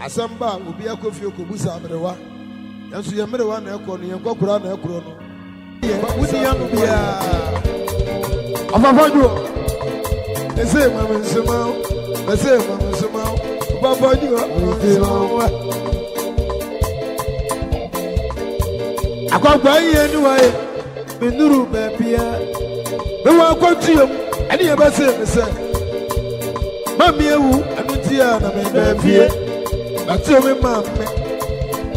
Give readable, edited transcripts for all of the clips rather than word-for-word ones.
Asamba obi akofio kobusa amerewa yanso ye merewa na ekọ no ye kwakura na ekoro no wudi ya no bia afafajo ese mama nsema afafajo akwagba ye ni wae menuru bebia me wa kwatiem ene ye bese mese mami ewu anu tia na me bebie Matthew me mamme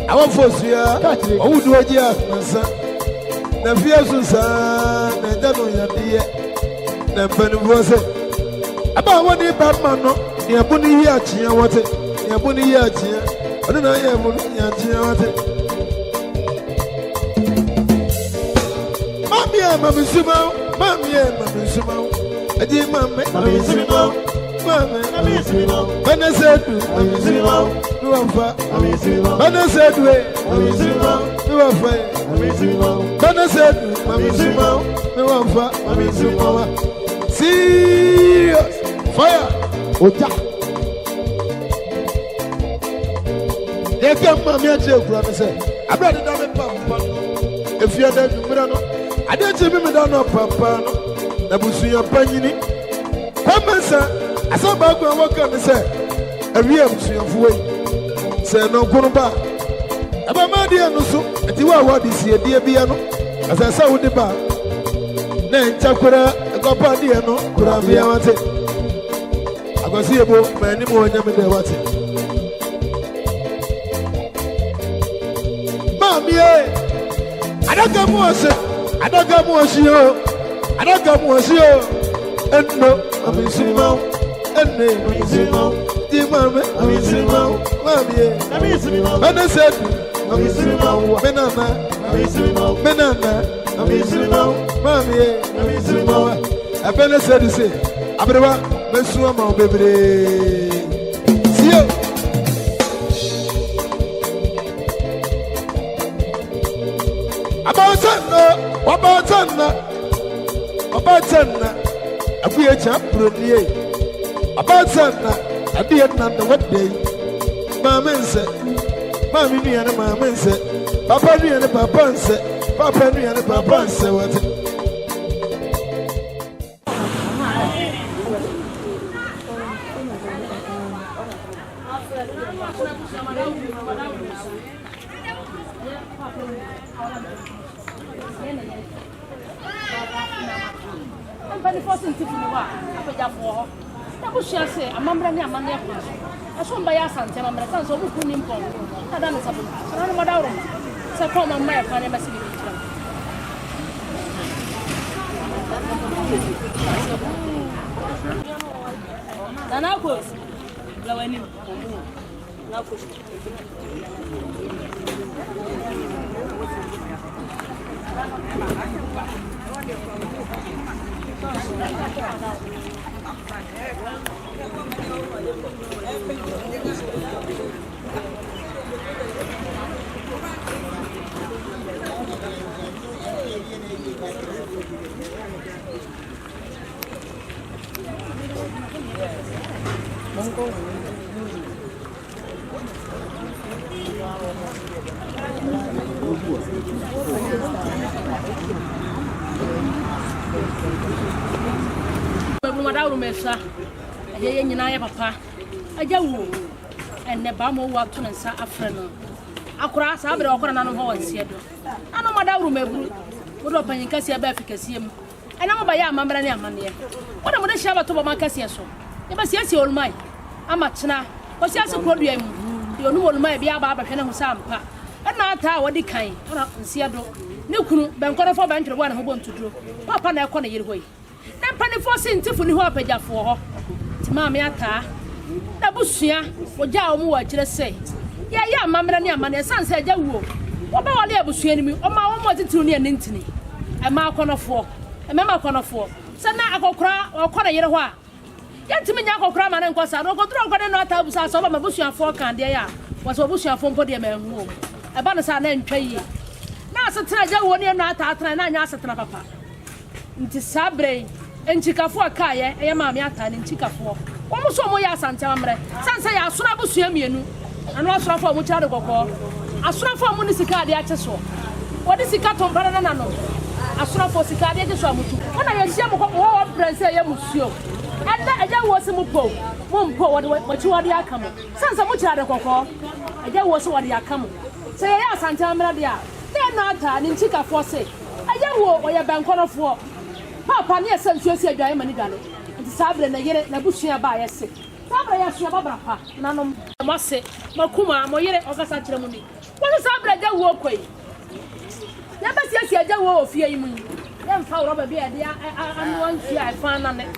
awa fosia Duodu Agya nsa na fie sunsa na dano yadie na panifo se aba woni batma no ne abuni yi achia wote ne abuni yi achia ono na ye abuni yi achia wote mami suma aji mamme suma Benesedu, Nuafa, Benesedu, Nuafa, Benesedu, Nuafa, serious fire. Oja. They come, Mammy, and say, I better not be papa. If you're there, you I didn't see me down on papa. Nabusuya Panini, Pamasa. Asaba kwa waka me say awie abusuafo yi say no konoba aba ma de no so enti wa de sie de bia no asasa wo de ba na enchakora akopa de no kura bia wate akwasi ebo ma ni mo nya me de wate mami adaga mu osio enno amisimo enne amisimo di mame amisimo mami amisimo benesedu amisimo benana amisimo mami amisimo benesedu se abrewa mesuwa ma obebre sio abatanna akuye chapronie abatanna adiye na wadde mamense mami ni ane mamense papa ni ane papa nse papa ni ane papa nse wate I'm very fortunate to know what I was just say, a member near Monday. I saw by us and tell my sons of who him from. I don't know something. I don't know what I want. So call my mother and never see me. And I was blowing Papa, Agya Wuo, and the Bamo walked and sat a friend. Across Abra or an animal and said, I know Madame Rumebu would open in Cassia Beficasium, and I'm by Mamma and Mania. What am I to share to my Cassiaso? You must yes, your mind. I'm a china, but yes, a problem. You know what might be about Penna Sampa, and not our decay, and Seattle. Nukunu, Bankona for Bank, one who want to do. Papa, now corner your way. Then Penny for Saint Tiffany Hopper for her. Mammy Ata, Nabusia, or Jamu, I just say. Yeah, Mamma and Mamma, son said, Jawu. What about the Abusi enemy? Or my own wanted to near Nintini. A mark on a four, a mamma on a four. So now I go cry or corner your wa. Yet to me, I go cry and was I don't go through what I not have us over my bush and fork and there was a bush and phone body man home. A bonus I then pay ye. Now, so tell you near not at and I asked Papa. It is Sabre. And Chicafua Kaya, a mammy at in Chicafua. Almost so moya Santamre. Sansa, I saw Busiamian, and was from which I go. I saw for Municipal de Achaso. What is the cat on Banano? I saw for Sicadia de Samutu. When I see a Prince, Monsieur. And that was a Mupo. Mumpo, what you are the Acamo. Sansa Mucha Coco. I was what the Acamo. Say, yes, Santamra, they are not in Chicafua. Say, I will wear a bank on a four. Papa, near San Jose, Diamond Galley, and the Sabre and the Yere Nabusia by a sick. Sabra Yasha, Nanum, Masse, Makuma, Moyere, August ceremony. What is Sabra that walkway? Never says your Jaw of fear you. Then found Robert Bear, and one fear I found on it.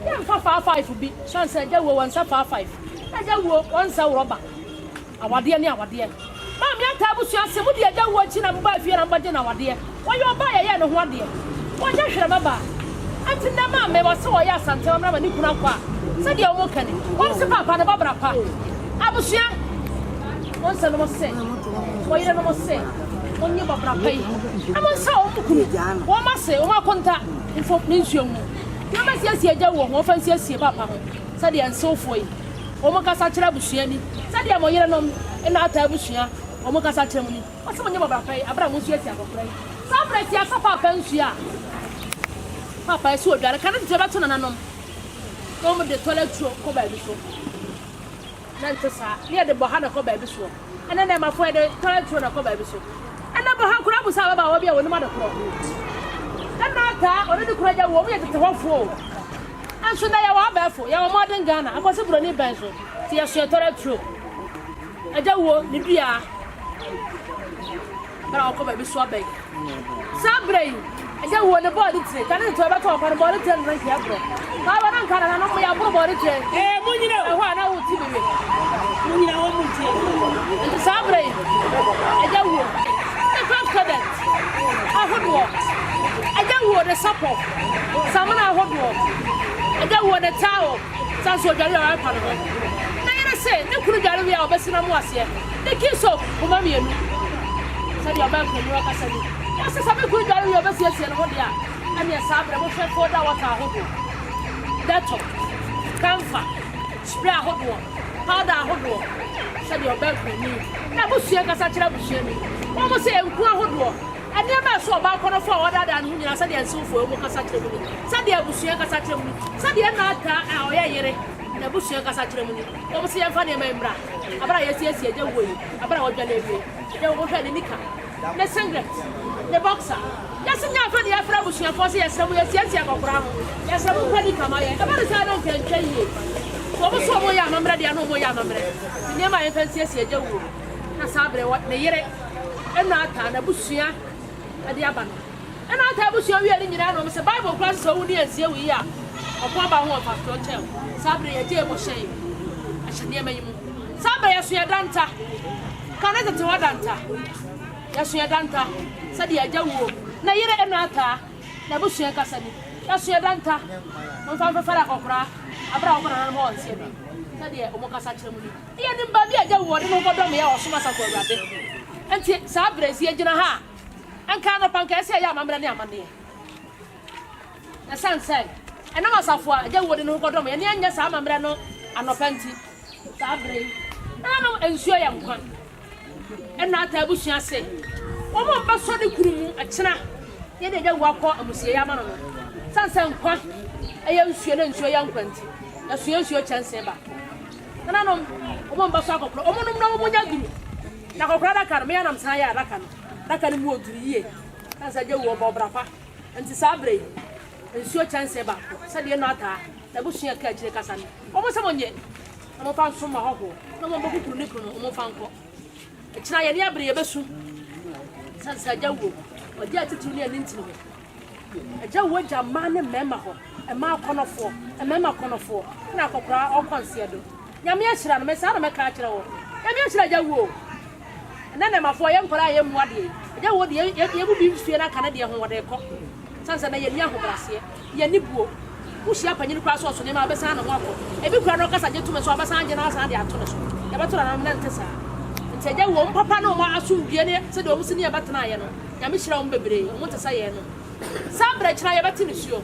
Then for 5 would be, Sean said Jaw once up 5. And Jaw once a robber. Our dear, our dear. Mammy, Tabusia, Samudia, Jaw watching and buy fear and budget our dear. Why you buy a yen of 1 dear? What I should remember. Until the mamma was so yes and tell me Nicola. Said your walking. Once a papa and a Barbara pa. I was young. Once I must say. Why you don't say? Only Barbara pay. I must say, one must say, my contact in for Minshum. You must yes, your Joe, more fancy as your papa. Said and so for you. Omaka Satrabusiani. Said your Moyanum and not Tabusia. Omaka Satramuni. What's the money Barbara pay? Abramus yes, I will play. Some break your papa pensia. Papa, I saw that I cannot tell that on an go with the toilet through Kobe. Nantasa, near the Bahana Kobe. And then I'm afraid the toilet through a Kobe. And never how could I was about what the mother crow. And not already cried a woman at the whole floor. And so they are barefoot, your modern Ghana. I was a brony benzo. See a toilet through. I don't want the beer. But I'll come and be swabbing. Sabre, I don't want the body trick. I didn't talk about the body trick. I don't know my body trick. Eh, Munina, I will tell you. Munina, I will tell you. Sabre, I don't want the confident. I would walk. I don't want the supper. Someone I would walk. I don't want the towel. Sounds so very hard. I say, no good gallery or best in a moisture. The kiss of Umamian. Said your bank and work as I do. That's a good gallery of us, yes, and what they are. And yes, I will say 4 hours. I hope that's all. Camphor, spray a hot water, powder a hot water. Said your bank with me. I will see a Cassatra Bushemi. Almost say, poor hot water. I never saw about corner for other than whom I said, and so for Cassatra. Said the Bushia Cassatra. Said the Nata, our yere. na busua kasa kyerɛ mu ni wɔn sɛ yɛmfa nneɛma mmra abra yɛsiesie agya wuo yi abra wɔdwa na ewie yɛ wɔn hwɛ ne nika ne singlet ne boxer yɛsɛ nya afa ne yɛfra busuafoɔ sɛ yɛsrɛ mu yɛsiesie akɔkora ho yɛsrɛ mu hwɛ nika ma yɛ ɛba ne saa no nkɛntwɛ yie wɔn so wɔn yɛ amammerɛ deɛ no wɔn yɛ amammerɛ nneɛma a yɛmfa nsiesie agya wuo na saa abere wɔ ne yere ɛna ata na busua ɛde aba no ɛna ata busua wie ne nyinaa no sɛ bible kora sɛ wo ne yɛnsie wo yi a ɔko aba ho ɔfasto kyɛw saa abere yɛgye mo hyɛn ahyɛ nneɛma yi mu saa abere yɛsua danta ka ne tete wɔ danta yɛsua danta sɛdeɛ agya wuo na yere ɛna ata na busua kasa ni yɛsua danta mfa mfɛfɛre akɔkora abra wo kora no ma ɔnsie no sɛdeɛ ɔmo kasa kyerɛ mu ni yɛ ne mba bi agya wuo de no kɔdɔm yɛ ɔsoma sa kɔ awurade enti saa abere si gyina ha anka no panka ɛsɛ yɛ amammerɛ ne amanneɛ na sansɛ ɛnam asafo a agya wuo de no kɔdɔm yɛ ne anyɛ saa amammerɛ no anɔpa nti saa abere ɛnam nsuo yɛ nkwa ɛna ata abusua se wɔn mba sɔ de kuru mu ɛkyena yɛ de agya wuo akɔ amusie yɛ ama no no sansɛ nkwa ɛyɛ nsuo na nsuo yɛ nkwa nti ɛsuo nsuo kyɛnse ba ɛnam wɔn mba sɔ akɔkora wɔn nom na wɔn nya duru na akɔkora daka no meyɛ nam san yɛ adaka no daka no mu oduru yie sansɛ agya wuo bɔ ɔbra pa nti saa abere nsuo kyɛnse ba sɛdeɛ no ataa na abusua ka akyire kasa no wɔn sɛ wɔnyɛ na wɔn fa nso ma hɔho na wɔn bɔ kukuru ne kuru no wɔn fa nkɔ ɛkyina yɛ ne abere yɛbɛsu sansɛ agya wuo ɔgye atitiri ne ani ntiri hɔ agya wuo gya mmaa ne mmarima hɔ mmaa akɔnɔfoɔ mmarima akɔnɔfoɔ na akɔkora ɔkɔ nseɛ do nyame ahyira no mɛ saa na mɛka akyerɛ wɔ nyame ahyira agya wuo na na mafoɔ yɛ nkɔla yɛ mmoa deɛ agya wuo deɛ yɛbu bi fie na kana deɛ ho wɔde kɔ sansɛ na yɛ ni ahobraseɛ yɛ ni buo wuhyia panyin kora so ɔso ne ma bɛsan na ho akɔ ebi kora no kasa gye tumi so abasan gye na asan de ato ne so yɛbɛto na nam na nte saa nti agya wuo mpapa na ɔmo asomdue ne sɛ deɛ ɔmo si ne yɛbɛtena yɛ no nyame hyira ɔmo bebree ɔmo te sɛ yɛ no saa brɛ kyena yɛbɛte ne suo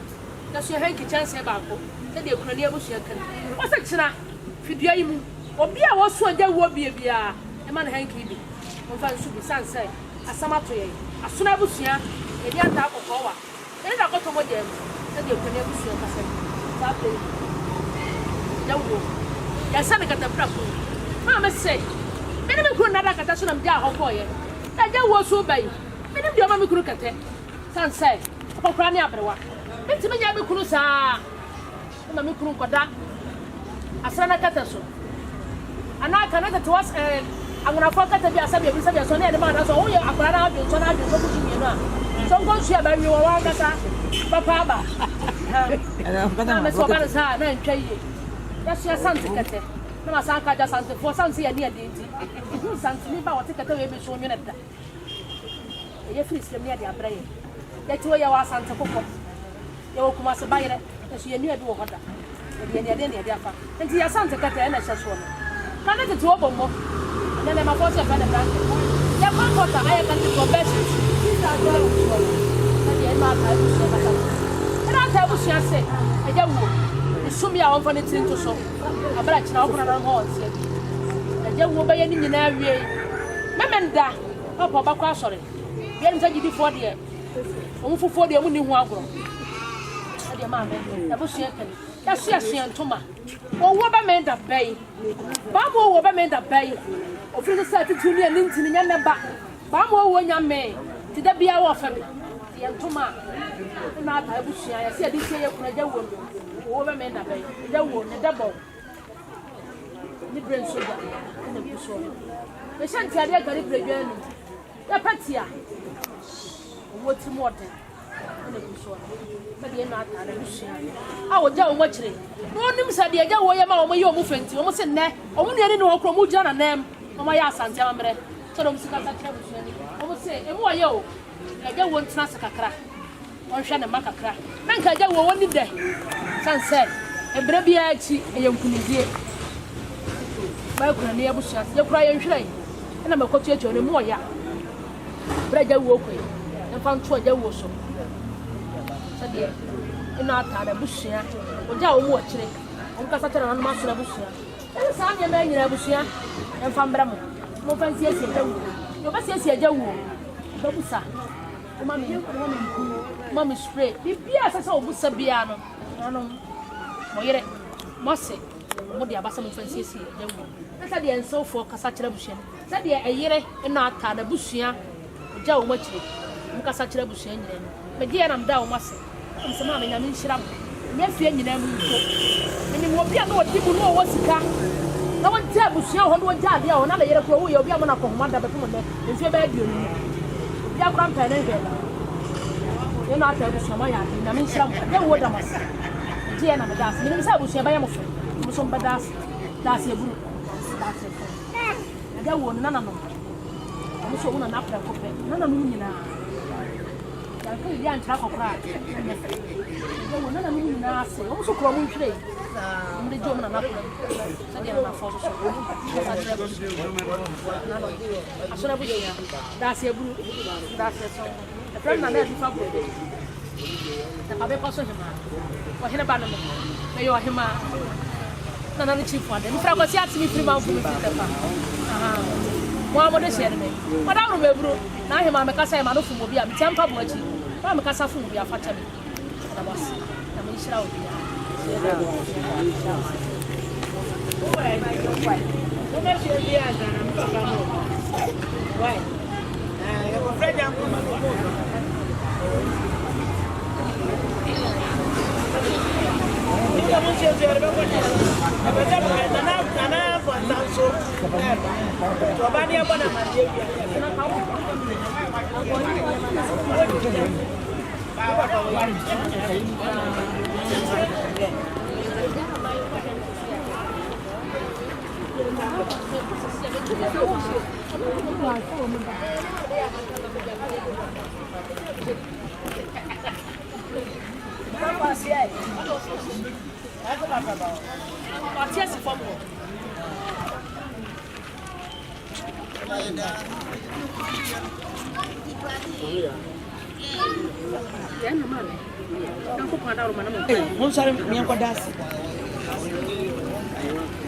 na suo hɛ nkikyɛnse baako sɛ deɛ kura ne abusua kan wɔsɛ kyena fidua yi mu obi a wɔso agya wuo biebia ɛma ne hanki bi ɔmfa nso bi sansɛ asam ato yɛ asono abusua yɛde anta akɔkɔɔ wa yɛde da kɔtɔ mɔgya mu sɛ deɛ kura ne abusua kasa saa brɛ agya wuo yɛsɛ ne katapra ko maa me sɛ mene me kuro nada kata so na mgya hɔ kɔɔyɛ agya wuo so ba yi mene deɛ ɔma me kuro kɛtɛ sansɛ ɔkɔkora ne aberewa ntimi nya me kuro saa ma me kuro nkɔda asra na kata so ana kana tete was angonafo kata bi asabia bi sabia so na yɛde ma da so woyɛ akora na adwo so na adwo so buji mienu a so nkɔ nsu aba wi wɔ wa kasa papa aba na me so ba na saa na ntwa yie yɛso sante kɛtɛ na ma san ka ja sante fo sante yɛ ne yɛ de nti hu sante ni ba wɔte kɛtɛ we bi so nwene da yɛ firi sɛm ne yɛ de abrɛ yɛ yɛte wɔ yɛ wɔ asante kokɔ yɛ wɔ kuma se bayerɛ ɛso yɛ nua bi wɔ hɔ da yɛ ne yɛ de afa nti yɛ sante kɛtɛ ɛna hyɛ so no ka ne tete wɔ bɔ mmɔ na ne ma fɔ sɛ fɛ ne branche yɛ kɔnkɔta ayɛ kante for best sisa do ayɛ wɔ na deɛ ma aka abusua kasa ɛna aka abusua sɛ agya wuo esumi a wɔmfa ne tiri nto so abra kyerɛ ɔkona na ho ɔnse agya wuo bɛyɛ ne nyinaa wie memenda papa ɔbakɔ asɔre bia ne sɛ gyidifoɔ deɛ ɔmo fufuo deɛ ɔmo ne ho agorɔ ɛdeɛ maa me abusua kani yɛso yɛsua ntoma ɔwɔ ba menda bɛyi baama ɔwɔ ba menda bɛyi ofiri sɛ titiri ne ani ntini nyɛ ne ba baama ɔwɔ nyame ti da bia wɔ fam yɛ ntoma na ata abusua yɛsɛ yɛde sie yɛ kuna agya wuo no ɔwɔ ba menda bɛyi agya wuo ne dɛbɔ ne brɛ soja ne gu so yɛhyɛ ntiadeɛ gari brɛ dwa no yɛpɛtia ɔwɔ ti mu ɔden ne gu so sɛdeɛ na ata na abusua a wɔgya wɔn akyire na onim sɛdeɛ agya wuo yɛ ma wɔn yɛ wɔn fɛnti wɔn se nnɛ wɔn ne yɛne ne wɔ kuro wɔn gyina na nam wɔn ayɛ asante amammerɛ sɛdeɛ wɔn si kasa kyerɛ abusua ni wɔn se emu wɔyɛ o agya wuo ntena se kakra wɔnhwɛ ne mma kakra na nka agya wuo wɔn ni dɛ sansɛ ebere biara akyi ɛyɛ nkunidie baa kuna ne abusua yɛkura yɛn hwere yi ɛna mɛkɔto akyi wɔn emu wɔyɛ bere agya wuo kɔ yi ɛmfa nto agya wuo so sɛdeɛ ina ata na abusua ɔgya wɔn mu akyire wɔn kasa kyerɛ wɔn aso na abusua ɛne saa nneɛma nyinaa abusua ɛmfa mbrɛ mo mo fa nsiesie agya wuo yɛ ɔbɛsiesie agya wuo ɔbɛbusa ɔma me spray biribiara sɛ sɛ ɔbusa biara no nanom mo yere mo se mo de abasa mo fancy esi Agya Wuo na sa de ensofo kasa kire busua sa de eyire na ata na busua Agya wo machire mo kasa kire busua nyire no me de na mda wo mase mo se ma me nya me nhira mo nya fie nyina mu nko me mo bia na odi mu no wo sika na won tia busua ho no won tia de ho na le yere kro wo ye obi am na ko ho da be mo ne mfie ba aduonu bia kra mpa ne hwe ye na ata busua ma ya de na me nhira mo Agya Wuo da mase die na me das me sa busua ba ya mo mo so mba das ya buru das ya Agya Wuo na mo so wona na pra ko pe na no nyina ya ko ya ntra kokra Agya Wuo na no nyina ase o so kro mo ntwe mde jo na pra sa dia na fo so asora bu ya das ya buru das ya so e pra na di fa buru na pa be ko so hima o hina ba no me yo hima na chief wade mi fra ko si atimi free man fu mi fi tefa mo amode share me wada ru me buru na hima me kasa ma no fu mo bia mi tempa bo achi ba me kasa fu mo bia fa tame na boss na me shira o bia o me share bia ga na mi papa mo why e ko Fred am ko ma ko ya mo se se rebe ko ni e be ta na for tanso to ba ni abona ma je bia na ka wo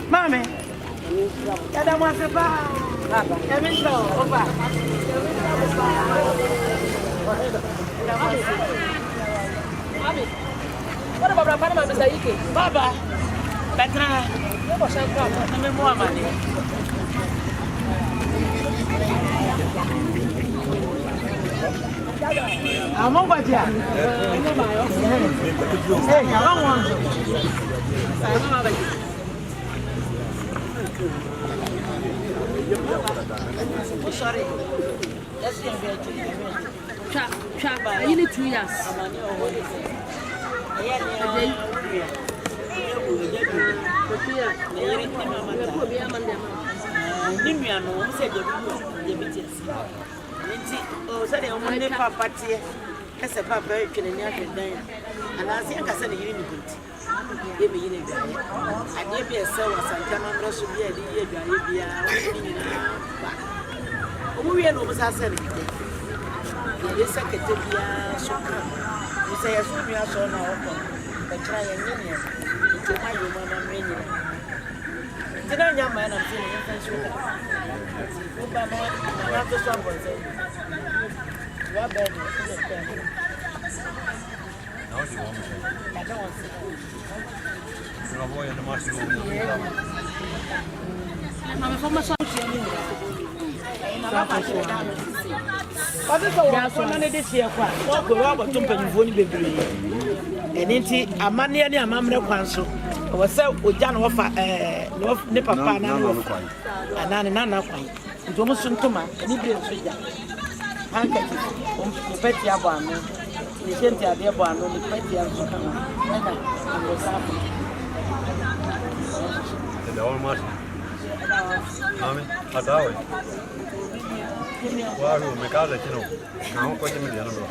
Mami, ada masa ba? Kami tahu, opa. Abi, what about Papa Mr. Ike? Baba, Petra, What shall come? kami mo amani. Among what ya? Hey, come on. Sorry. Let's get You need 2 years. Yes, I can tell you, so come. You say, as soon as you saw now, but try and win you. It's my woman and winning. Did I young man and feeling intentional? Obama, I have to stop and say, what bad is it? I don't want to say. Boy in the mushroom. I'm from my son. What is the one this year? What go out to Penny Baby? And into a money and a mamma Quanso. I was so with Jan offer North Nipapa and Nana quite. It almost soon to my and he didn't see that. Handkerchief, petty abano, the same idea one, the petty and was happening. The old mushroom. Mami, atawe. Waru mekale chino. Kao kwa chimi diano bro.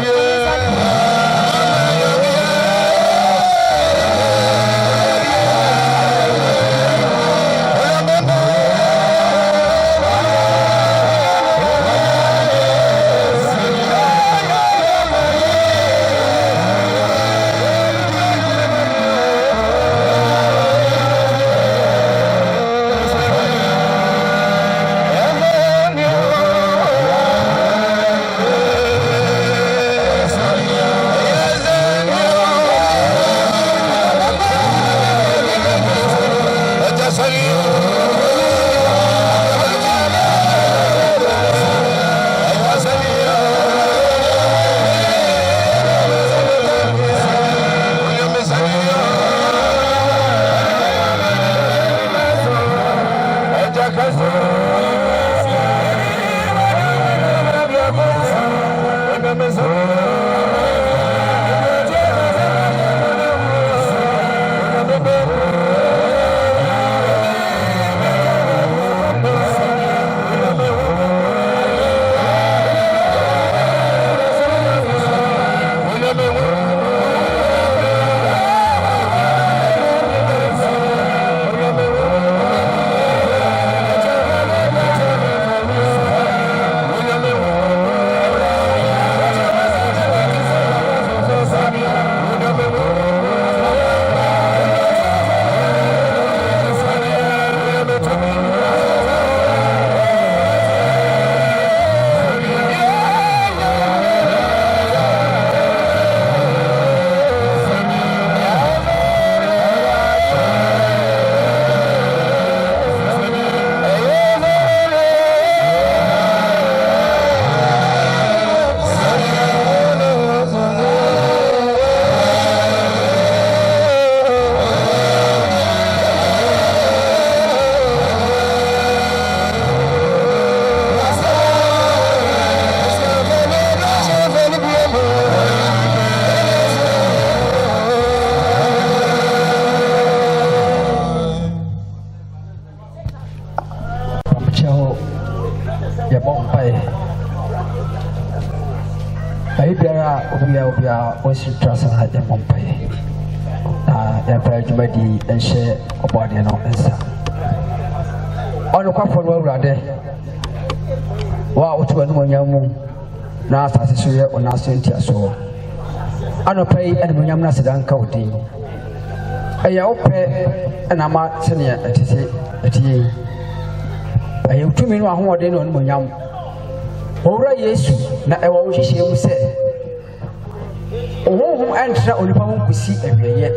Yeah. Obia was trusting at the Pompey. Emperor Jumadi and share a body and answer. On the quafford well rather. Wow, to one young now starts to or now sent your soul. I don't pay and when I'm not sedan counting. I open and I'm out senior at ye. I am 2 minutes more than on Munyam. Ora Yesu, na ewa ushishe mse. Oho antra onipa ho kusi awieye.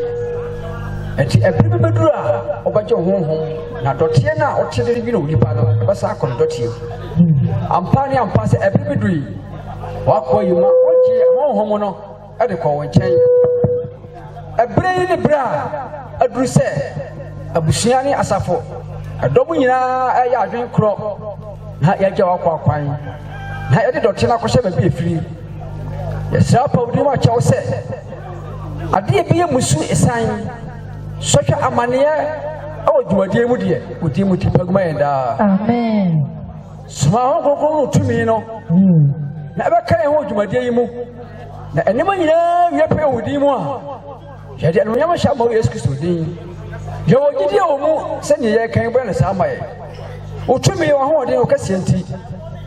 Enti ebibi bedura obaje honhom na dotie na otedere bi no onipa no basa akon dotie. Ampani ampase ebibi dui. Wakọ yima oje honhom no e de kọ wonchen. Ebrei ne bra aduru se abusua ne asafo. Adomu nyina eya adwen kro na yaje wakọ akwan. Na yɛde dɔte na akɔhyɛ baabi efiri yɛsra pa wodi ma kyɛw sɛ adeɛ bi yɛ musu esan sɔhwɛ amaneɛ ɛwɔ dwumadie mu deɛ wodi mu ti paguma yɛn daa amen soma ho kokoro no tumi no na ɛbɛka yɛn ho dwumadie yi mu na ɛnema nyinaa wie pɛ wodi mu a yɛde anuonyam hyɛ ama Yesu Kristo din yɛwɔ gyidie wɔ mu sɛnea yɛkan bɛyɛ no saa ama yɛ wotumi wɔ ahoɔden wɔ nti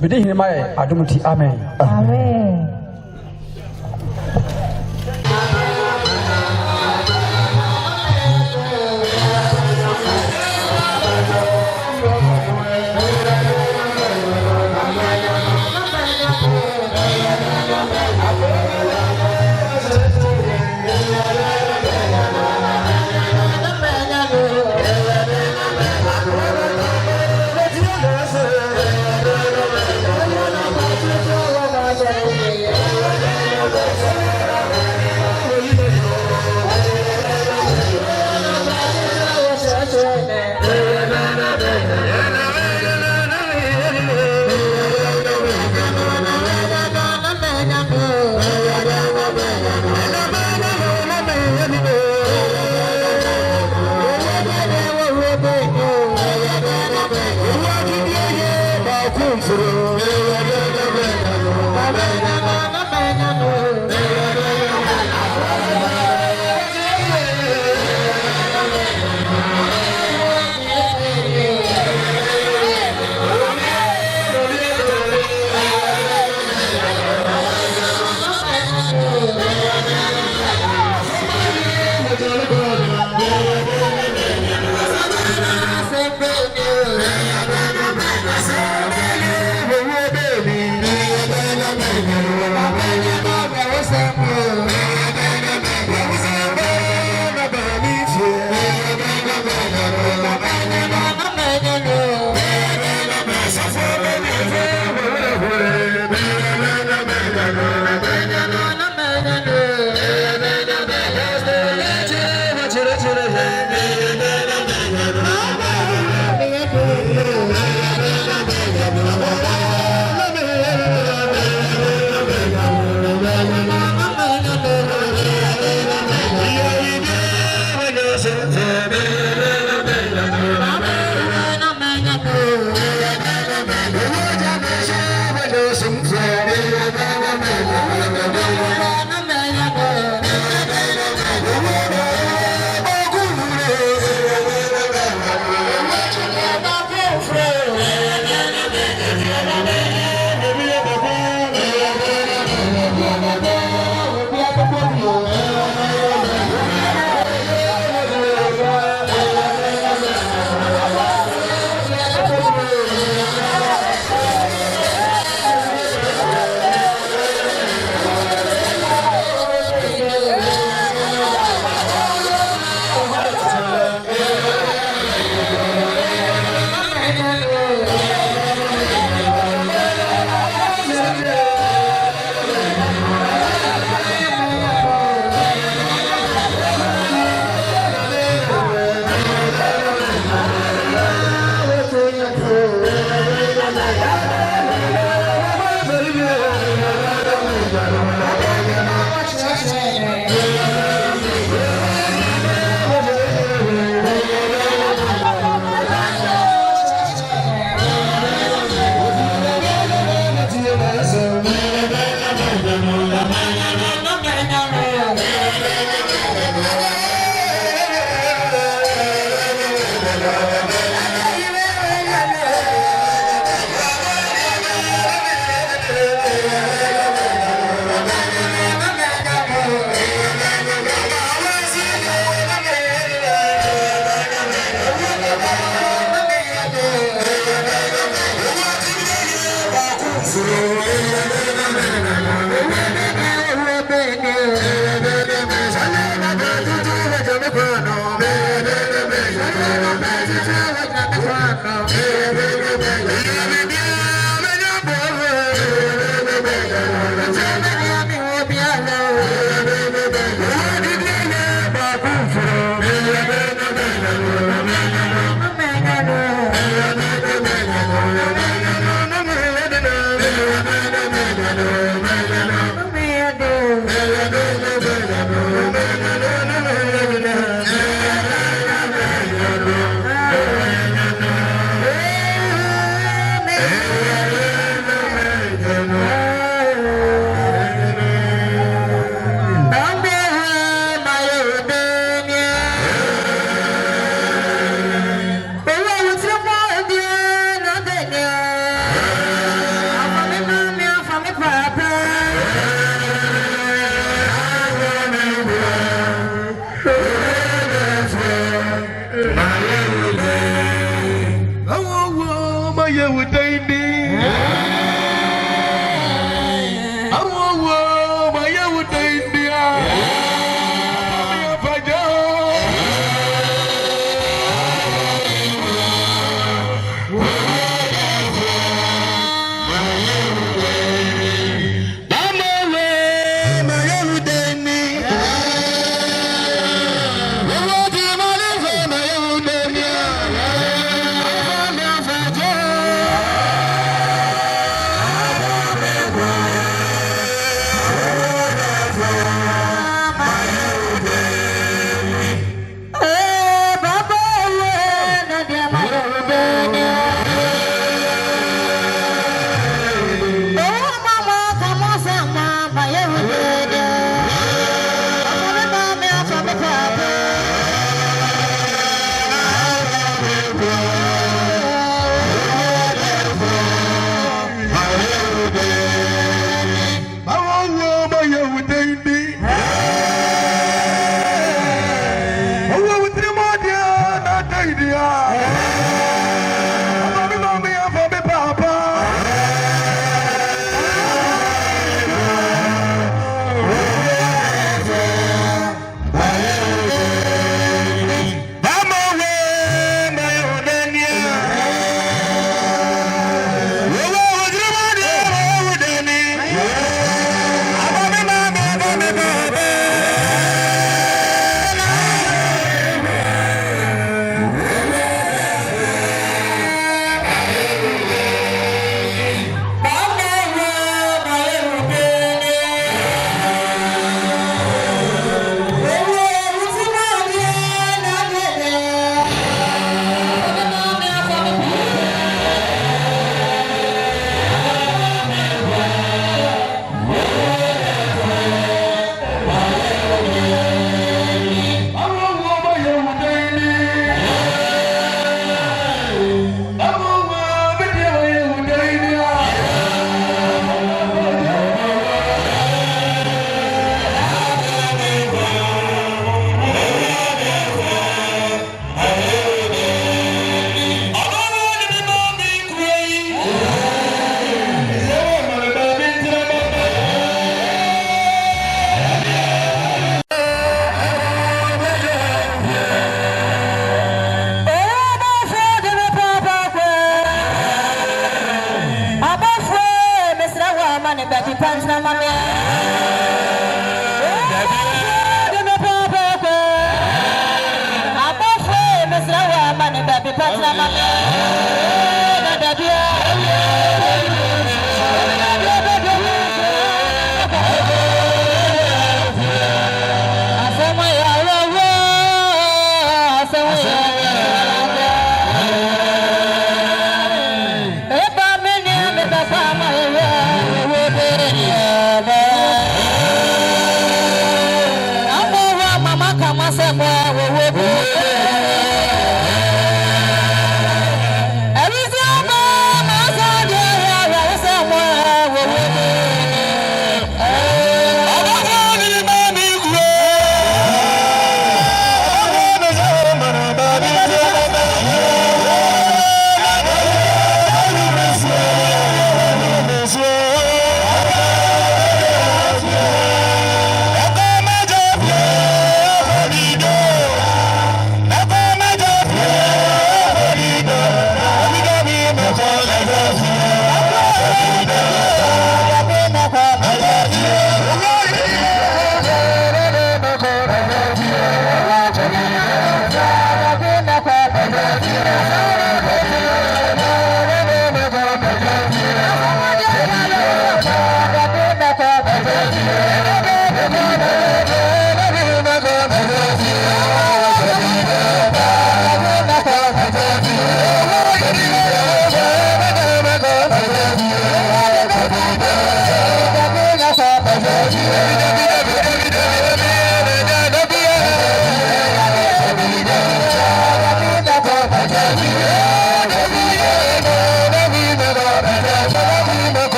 Bidi hinimaye adumuti amen. Amen. Yeah.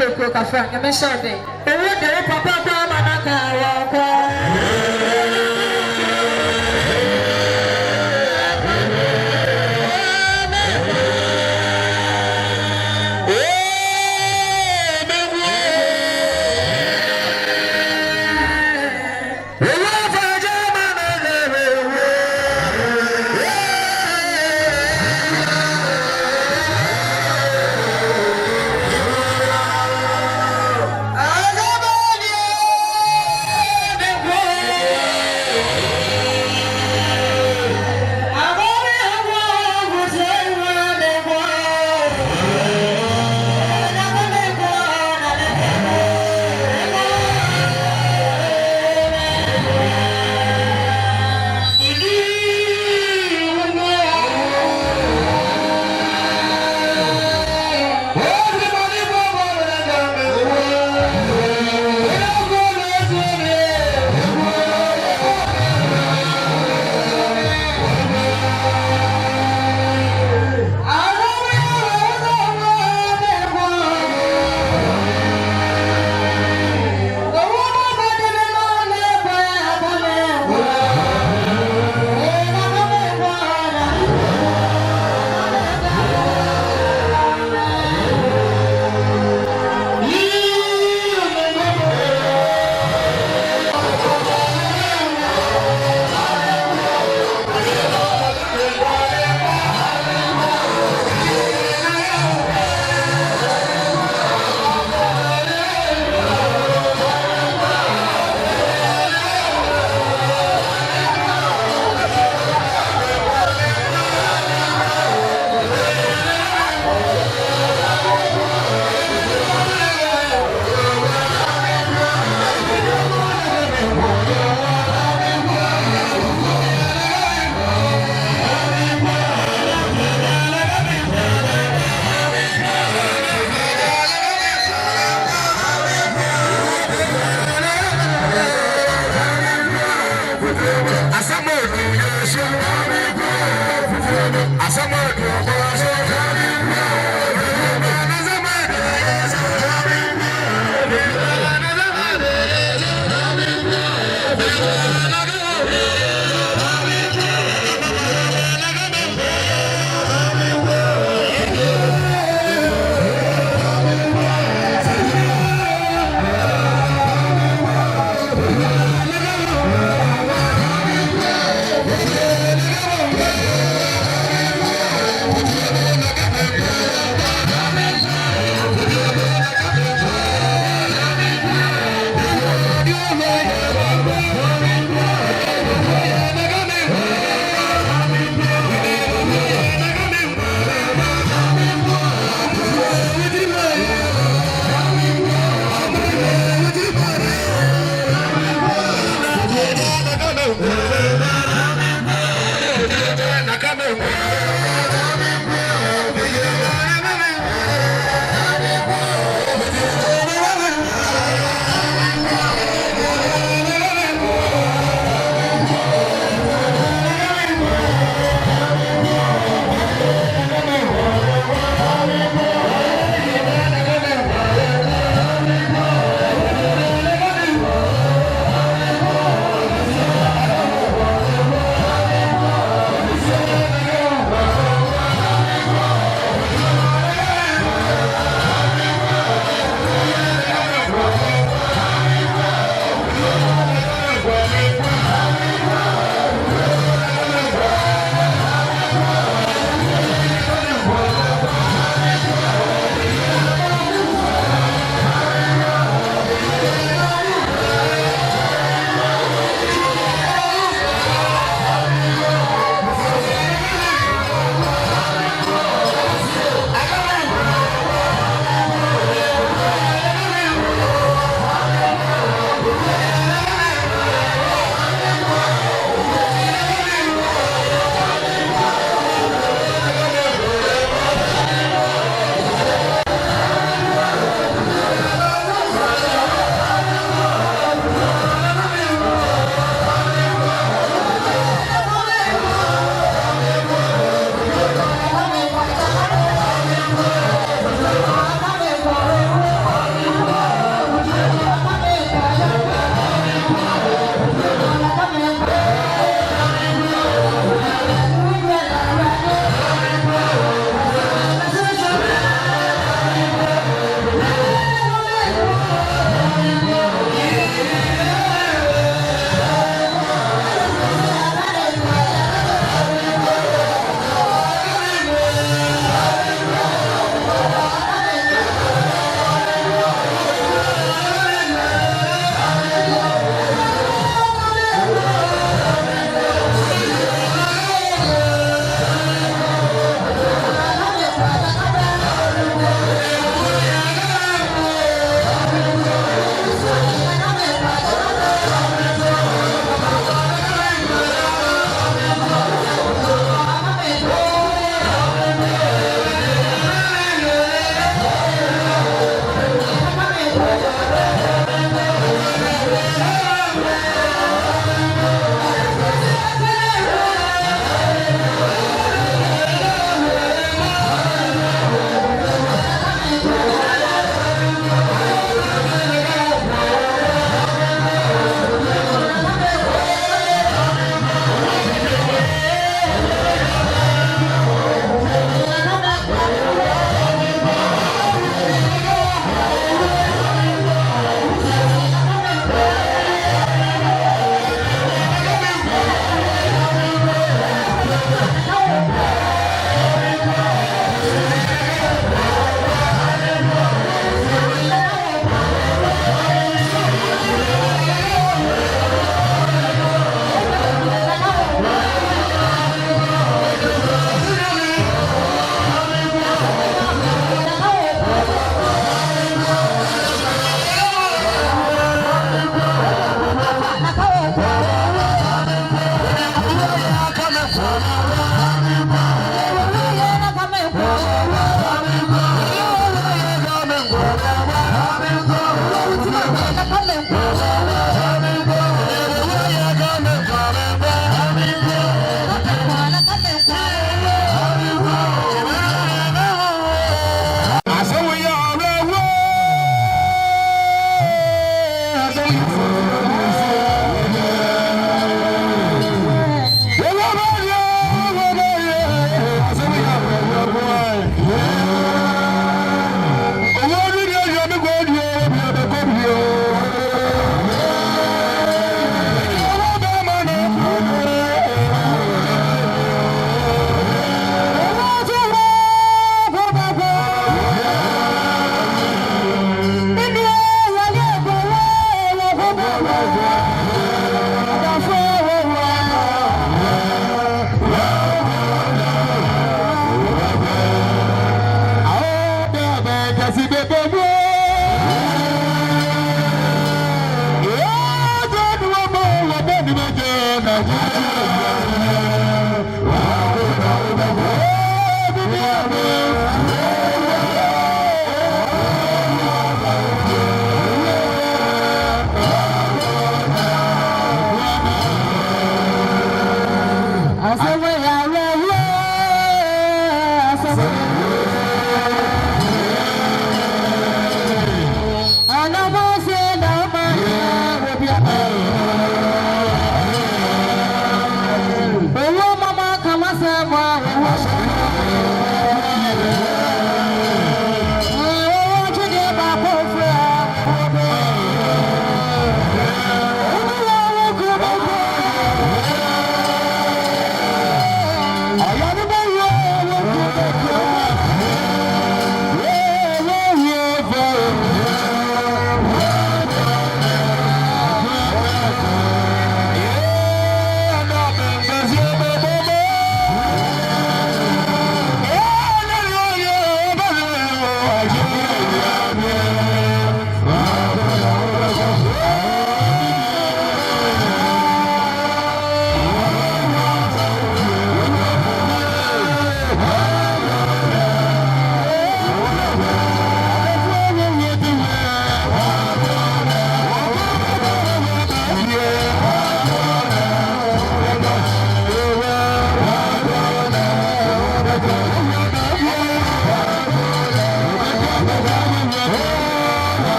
bɛkuo kafra nyame hyɛ ɔde ɔwɔ de wo papa kɔ ama no ka wɔkɔ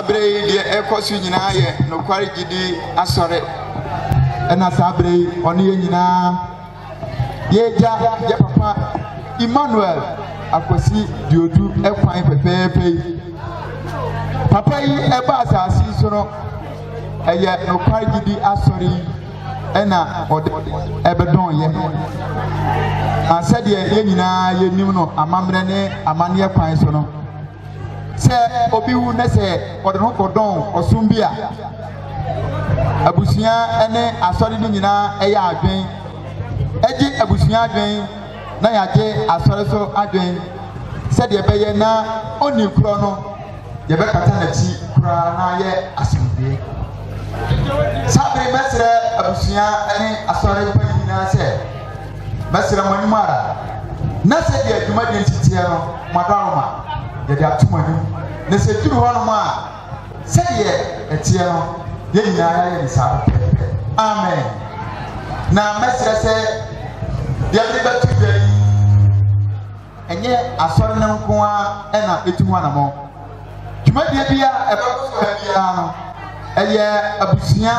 Sabre de Ecosu Nina, no quality asore, and a Sabre on Yina. Ye papa Emmanuel Akwasi Duodu Agya Pepe. Papa yi eba asasi so no eye no kwagidi asori ena ode ebedon ye asade ye nyina ye nim no amamre ne amane kwan so no se obi wu ne se ode no kodon osum bia abusia ene asori ni nyina eye adwen eji abusia adwen na yaje asori so adwen se de beye na oni kro no ye be kata na ti kra na ye asomdie Sabre mesre abusia ene asore pani na se mesre monimara na se de aduma de ntitie no madaroma ye de atumani na se duru ho no ma se ye etie no ye nyina ye ni sa amen na mesre se de de batu de enye asore na nko a ena etumu anamo Jumadie bia eba so bia no eye abusia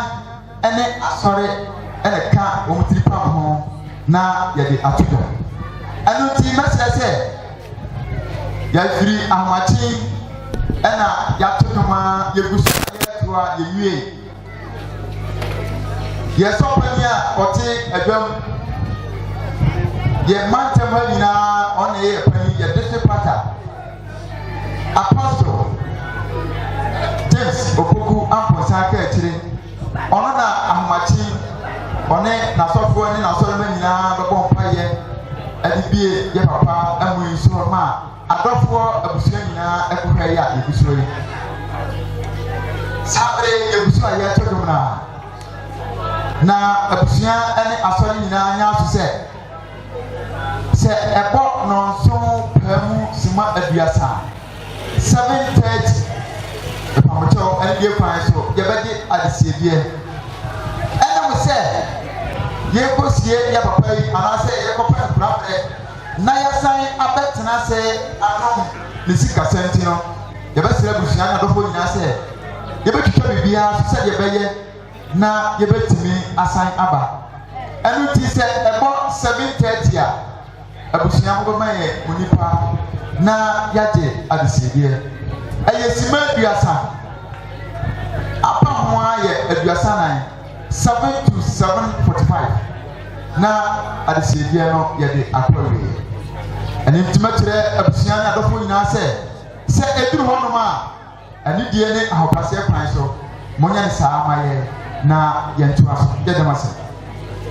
ene asore ene ka o mutiri pa ho na ye de atudo anu ti mesere se ya firi ahwachi ena ya tokoma ye gusu ye toa ye wie ye sopania oti edwam ye mantem ha nyina one ye pani ye district pata apostle James Opoku amposa ka akire ono na ahmachi one na sofo ni na soro nyina bebo mpaye adibie ye papa amu isoro ma adofo abusia nyina ekohwe ya ebusoro yi Sabre ebusoro ya todumna na abusia ene asori nyina nya so se ebo no so pamu sima aduasa 7:30 Pamocho and dear fine so ye bedi adisiebie ena mo se ye ko sie ya papa yi ana se ye ko pa prabe na ya san abetena se anom ne sika senti no ye be sira busia na dofo nyina se ye be twitwa bibia se ye beye na ye betimi asan aba enu ti se ebo 7:30 a abusia mo ba ye onipa na yaje adisiebie Ayesima aduasa apa ho aye aduasa nan 7 to 7:45 na adisiedie no ye de akwawe ani ntimakyere abusia na adofo nyina se eduru ho no ma ani die ne ahopase kwan so monya ne saa maye na ye ntua so ye de mase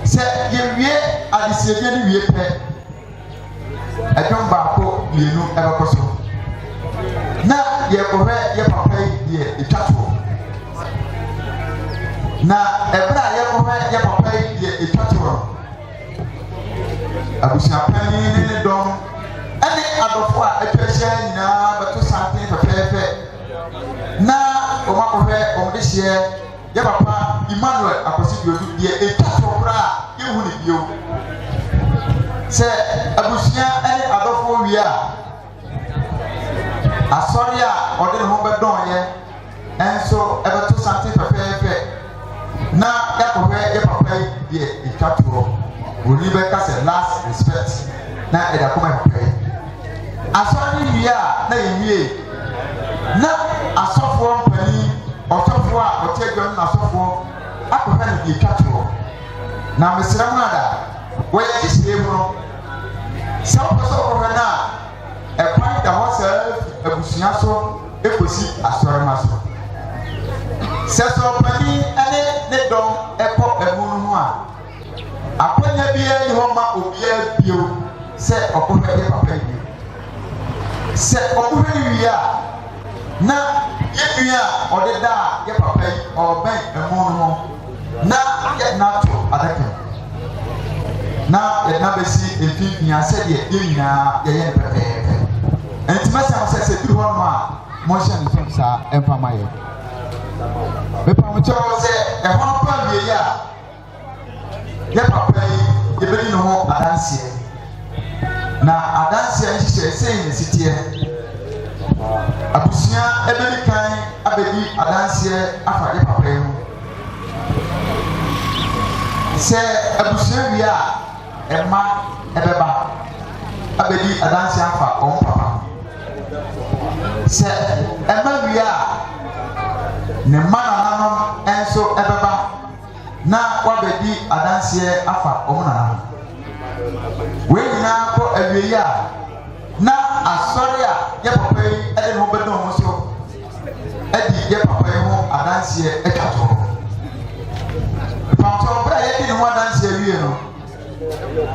se ye wie adisiedie ne wie pe edom ba ko mienu ebekoso na ye kohwe ye papa ye etwato na ebra ye kohwe ye papa ye etwato abusia pani ne dom ene adofo a atwahye nyina beto sante fefefe na o makohwe o de hye ye papa Emmanuel Akwasi Duodu ye etwato bra ye hu ne bio se abusia ene adofo wi a asori a ode no be don ye enso ebe to sante pepepe na yakohwe ye papa ye itwatoro oni be ka se last respect na e da koma papa asori wi a na ye na asofo mpani otofo a otegam na asofo akohwe na ye itwatoro na mesra mu ada wo ye kisire mu no se opo na ekwan da ho se abusia so ekosi asore maso seso pani ene ne dom eko emunu ho a akonya bia ni ho ma obia bio se okohwe ye papa yi se okohwe ni wi a na ye wi a odeda ye papa yi oben emunu ho na ye na to adake na ye na besi efi nya se de ye nyina ye ye pepe Entimasa se duru ho no a mo hye ne fam sa emfama ye me pam cho se e ho pa wie ya ye papa yi ye bedi no ho adanse na adanse nhye sei ne sitie abusia ebedi kan abedi adanseɛ afa ne papa yi ho sɛ abusua wie a ɛma ɛbɛba abedi adanseɛ afa wɔn papa sɛ ɛma wie a ne mma nananom nso ɛbɛba na wabedi adanseɛ afa wɔn nananom wɔn nyinaa kɔ awie a na asɔre a yɛ papa yi ɛde ne ho bɛda wɔn so ɛdi yɛ papa yi ho adanseɛ atwa to pàtó ɔbɛrɛ a yɛdi ne ho adanseɛ wie no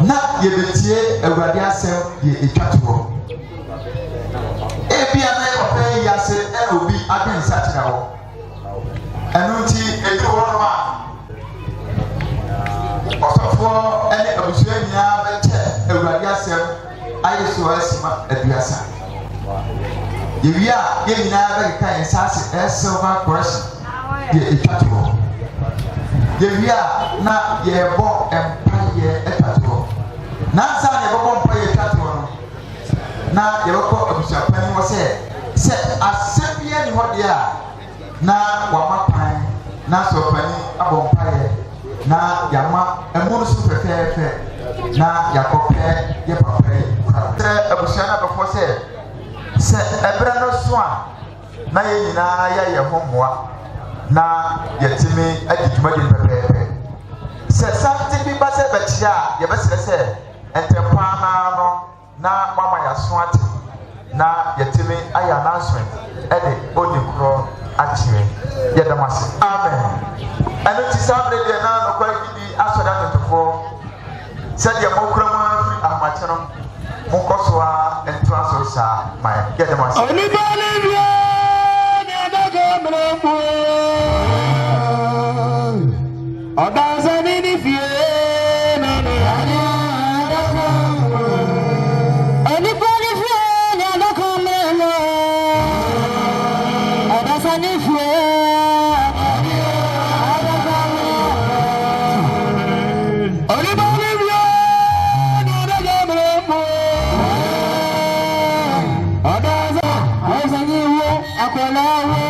na yɛbɛtie awurade asɛm yɛ atwa to ebi a na yɛ papa yi ase ɛna obi adi nsa kyerɛ hɔ ɛnu nti edu hɔ nom a ɔsɔfoɔ ɛne abusua nyinaa bɛkyɛ awurade asɛm ayɛ so ɛsima aduasa yɛwie a yɛn nyinaa bɛkeka yɛn nsa ase silver correction yɛ atwa to hɔ yɛwie a na yɛbɔ mpaeɛ atwa to hɔ nansa na yɛbɛbɔ mpaeɛ atwa to hɔ no na yɛbɛkɔ abusuapanin hɔ sɛ asɛm bi ani hɔ deɛ a na wama pan na sɔpanin abɔ mpaeɛ na yɛama ɛmu no so fɛfɛɛfɛ na yɛakɔpɛ yɛ papa yi kyerɛ abusua no abɛfoɔ sɛ ɛberɛ no so a na yɛn nyinaa yɛyɛ ho mmoa na yɛtumi adi dwumadi pɛpɛɛpɛ sɛ sante bi ba sɛ bɛkyerɛ a yɛbɛsrɛ sɛ ntɛmpaa naa no na wama yɛaso ate na yɛtumi ayɛ announcement ɛde ɔni korɔ akyerɛ yɛdam ase amen ɛno nti saa berɛ deɛ na nokware bi asɔre atotofoɔ sɛdeɛ mɔkura mu afiri ahomakye no monkɔ so a ntoa so saa ma yɛdam ase ọ̀dànsẹ́ni ní fìyé nínú ayé onígbó ní fìyé ní ọdọ́kan mẹ́rin ọ̀dànsẹ́ni fìyé onígbó ní fìyé ní ọdọ́kan mẹ́rin ọ̀dànsẹ́ni wo àpẹẹrẹ wo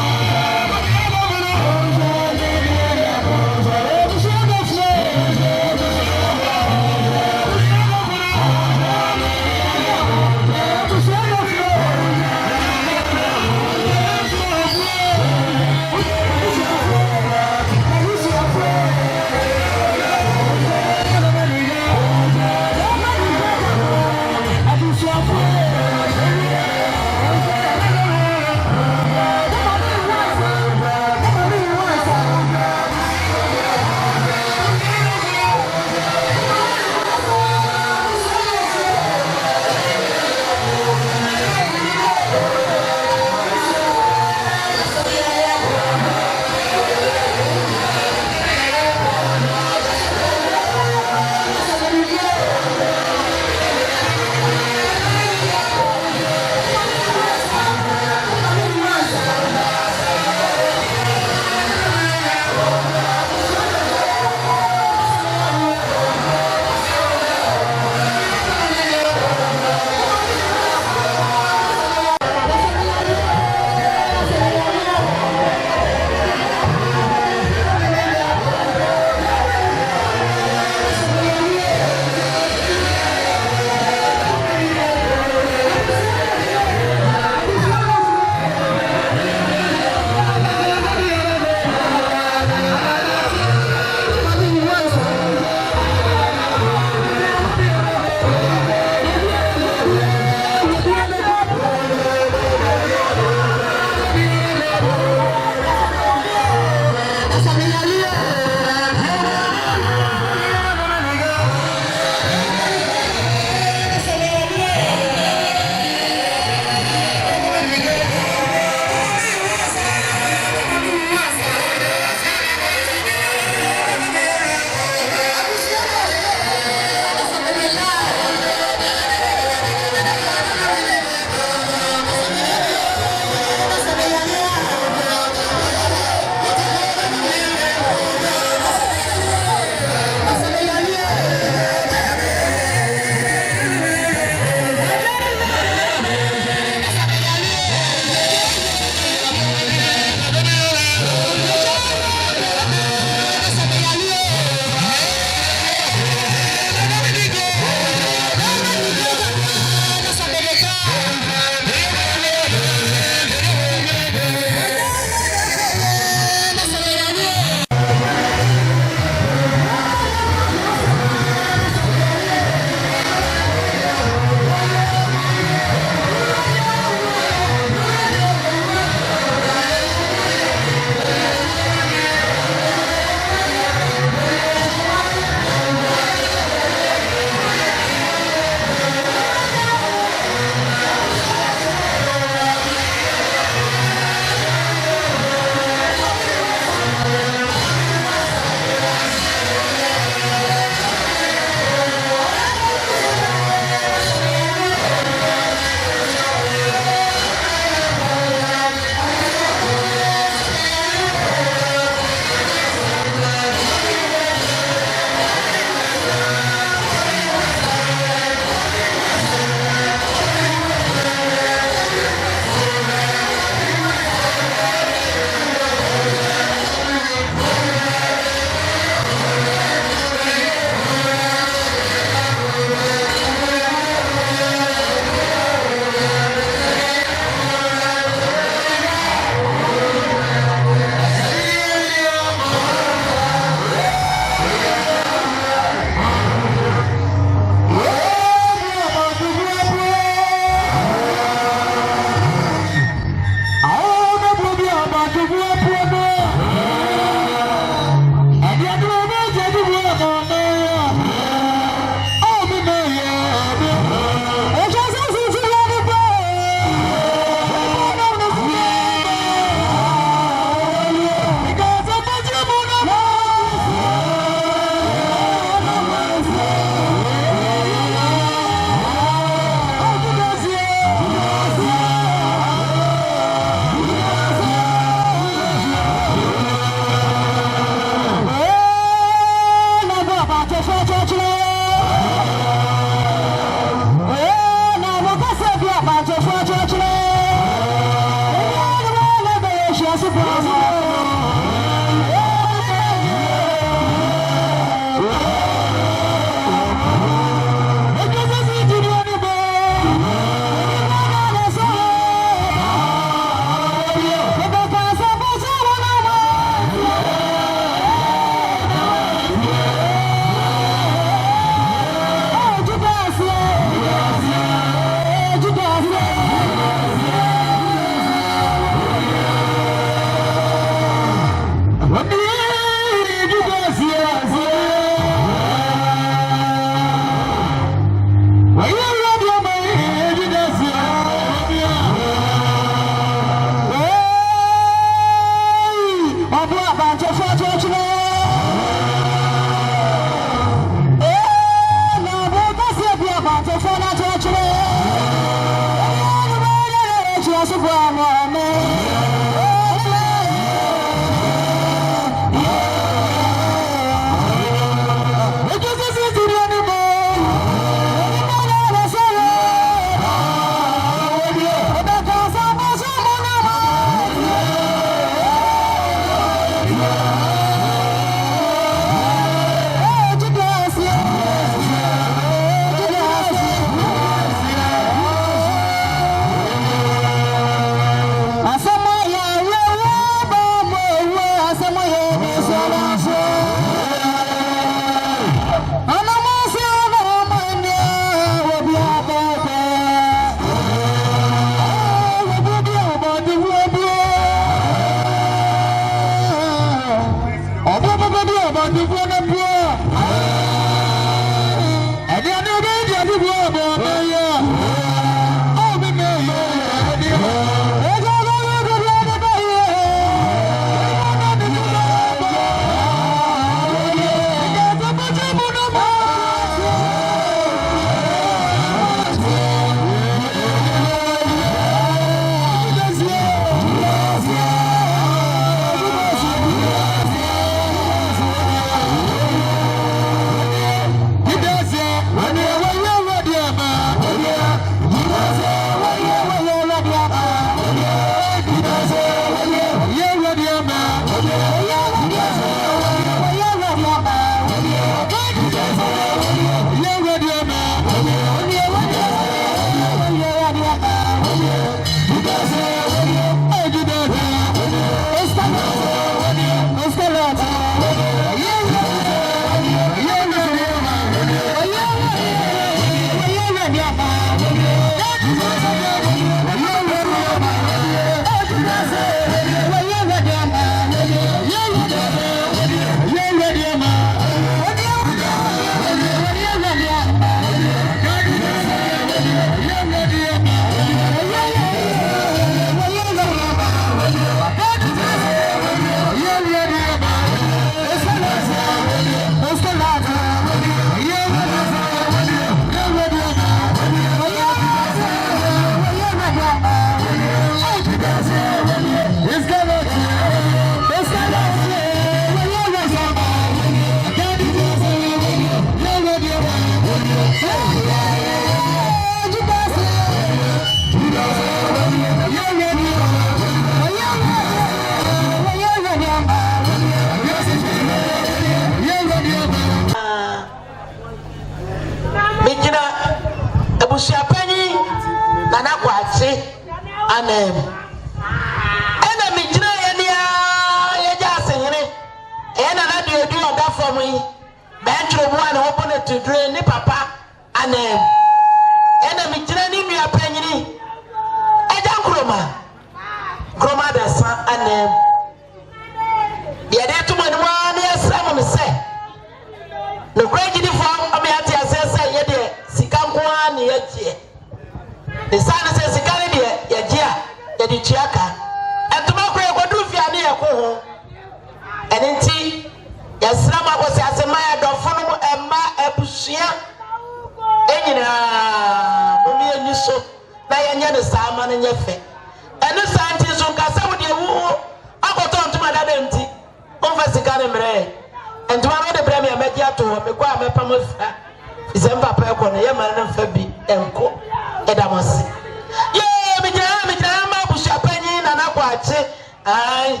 ai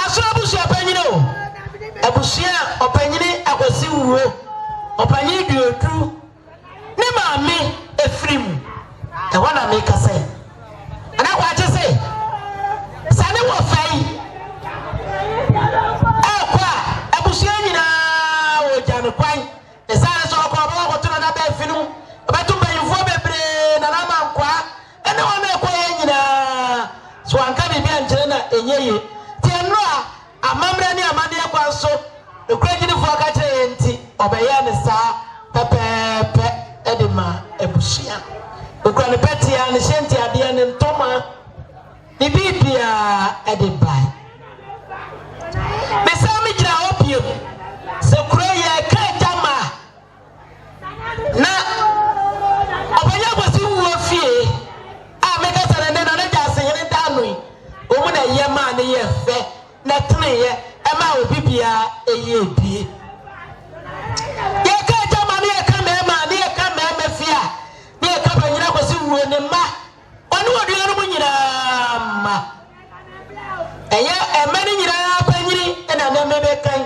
aso abusia panyini o abusia opanyini Akwasi Wuo opanyini Duodu ne maame efrim e wana me kase ana kwa chese sane wo fai akwa abusia nyina wo janu kwan e sane so ko ba ko tuna na ba finu betu bayifo bebre na na mankwa ene wona ko nyina so anka bi ankyere na enyeye tienro a amamre ne amade akwa so ekuragini fo aka kire enti obeye ne saa pepepe edema ebusia ekura ne petia ne hyenti ade ne ntoma ne bibia edibai me sa me gira opiem se kura ye ka jama na obeye Akwasi Wuo fie a me ka sane ne na ne jase yene danoi omu na ye ma ne ye fe na tene ye e ma obi bia eye bie ye ka jama ne ye ka me ma ne ye ka me fia ne ye ka banyina Akwasi Wuo ne ma onu oduan mu nyina ma eye emani nyina panyini na na mebe kan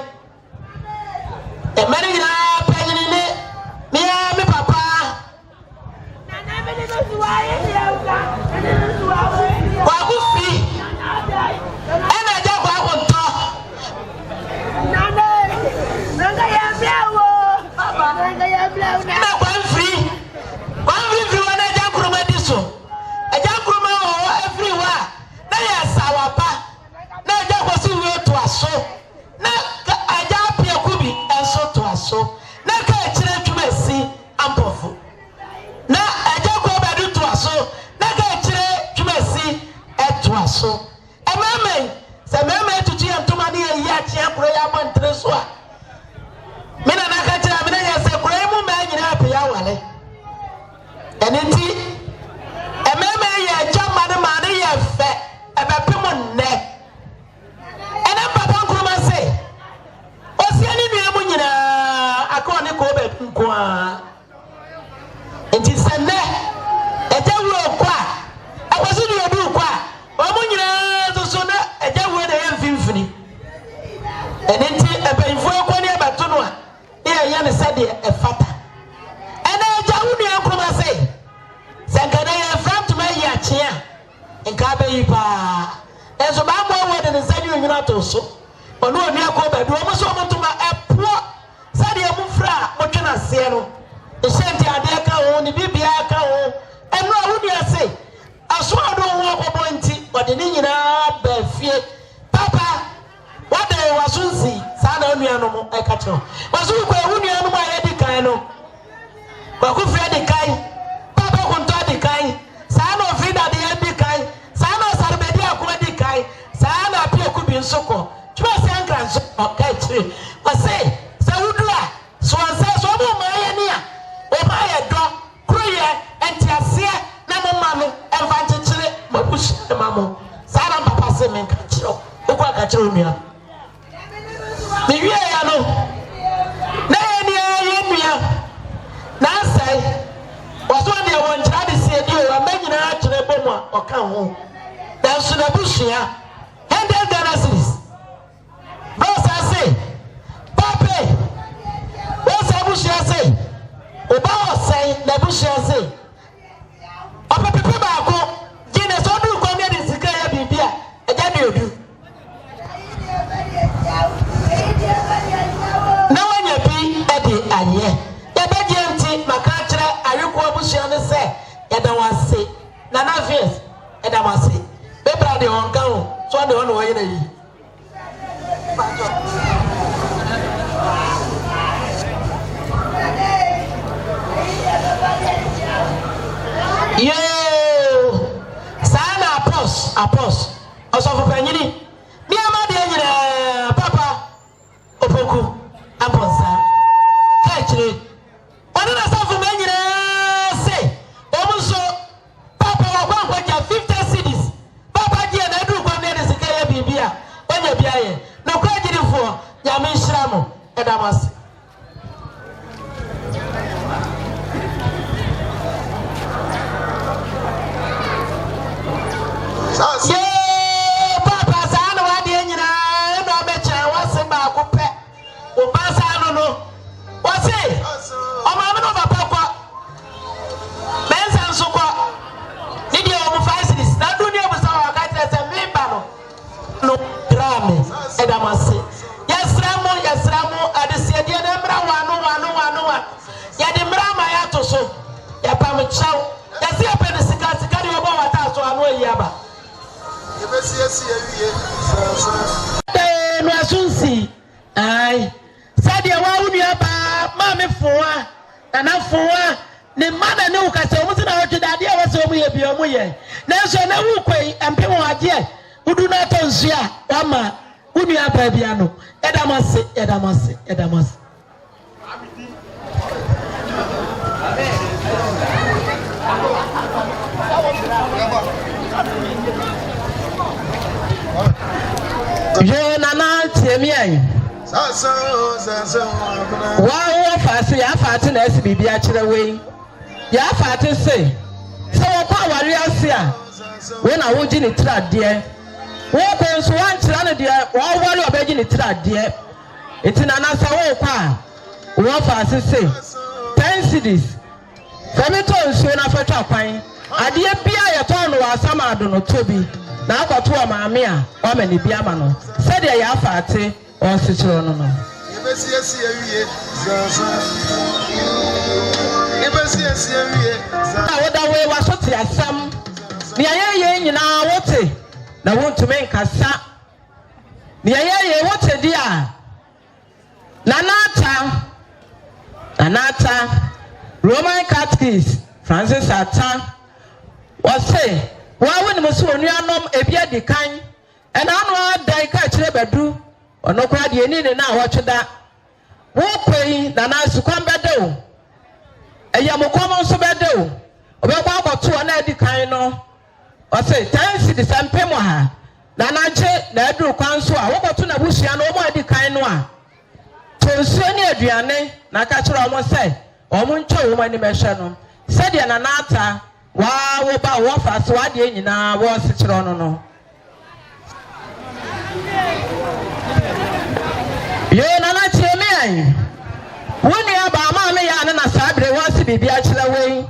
emani nyina panyini ne me papa kwa kufi ena ja kwa konto nanga ya blawo papa nanga ya blawo na kwa free wana ja kuruma diso eja kuruma o everywhere na ya sawapa na ja Akwasi Wuo to aso na aja pia kubi enso to aso na ka kire twumasi ampofu na aja ko badu to aso na ka kire twumasi eto aso emame se meme tutu ya ntoma ne ya chia kuro ya mantre so a me na ka kire me na ya se kuro mu ma nyina pe ya wale enenti ememe ya jama ne ma ne ya fe ebepem nne ena papa nkuruma se osia ni nua mu nyina akone ko be nko a enti sene eja Wuo kwa Akwasi Duodu kwa omu nyina so na eja Wuo na ye mfimfini enenti ebenfo ekoni abato no a ye ne sade efata ena eja nua nkuruma se sankana ye front ma ya chia nka be yi pa enso ba mo wo de ne sade nyina to so ono oni akoba du omo so motuma epo sade emu fra motwena se no ehyenti ade ka ho ni bibia ka ho eno ahudi ase aso ado ho akobɔ nti ɔde ne nyina ba fie papa wade wasunsi saa na onua no mo eka kyerɛ wasu ko onua no mo ayedi kan no kwa ku fre de kan papa kunto de kan saa na ofrida de yedi kan saa na sarbedi akoma de kan saa na pia ku bi nsoko twa se ankra nso ka kyerɛ wase sa wudura so ansa so mo ma ye ne a o ma ye do kroye entiase na mo ma no emfa kyekere mabush ma mo saa na papa se men ka kyerɛ o kwa ka kyerɛ onua me wie ya no na ye nua na sai waso de won kyerɛ de sie di o amanyina kyerɛ bom a ɔka ho na so na bushia 100 Ghana cedis bro say pape o say bushia say oba o say na bushia say opa pepe ba ko gine so du ko ne de sika ya bibia eja Duodu na wanya bi ede aye ya be genti maka kire ayeko abushia ne se ya da wase na na face eda wase be bra de on kan so de on wo ye na yi yo sana apos osofu panyini mi amade nyina papa opoku abonsa kachire wona na sofu nyina se omuso papa wa kwa 50 cedis papa die na edu kwa ne de sika ya bibia onya bia ye na kwa jirifo ya me nhyiramo edamase no asunsi ai sadia wa wunu aba ma me foa na foa ne mana ne ukase omu na otu dade a wase omu ye bi omu ye na so na wu kwai empem waje udu na to nsu a wama wunu aba bia no edamase yo nana tiemi ai wa fase ya fate na esi bibia kire we ya fate se wo kwa wari ase a we na wo gi ni trade wo ko nso wan kira ne de wo wari obegi ni trade etina na sa wo kwa wo fase se 10 cities fami to nso na fatwa kwan ade bia ye to no asama ado no tobi na akwato o maame a o mani bia ma no se de ya fate o se kiro no no Ibesi awie za woda we wasote asam ne ayeye nyina wote na wontume nkasa ne ayeye wote dia nanata Roman Catholics Francis Ata wose wa woni mo so onuanom ebia dikan ena anu adai ka kire bedu onokwa de eni ne na wotweda wo kwei na su kwambede o eyamokomo nso bede o obekwa akoto na dikan no wose 10 cities ampemo ha na naje na edu kwan so a wokoto na busia no mo dikan no a tonsuo ni aduane na ka kire omo se omo ntwa wo mani mehwe no se de na nata wa wo ba wo fa so ade nyina wo se kire no no yo nana tiemi ai woni aba ma me ya na sabre wo se bibia kire we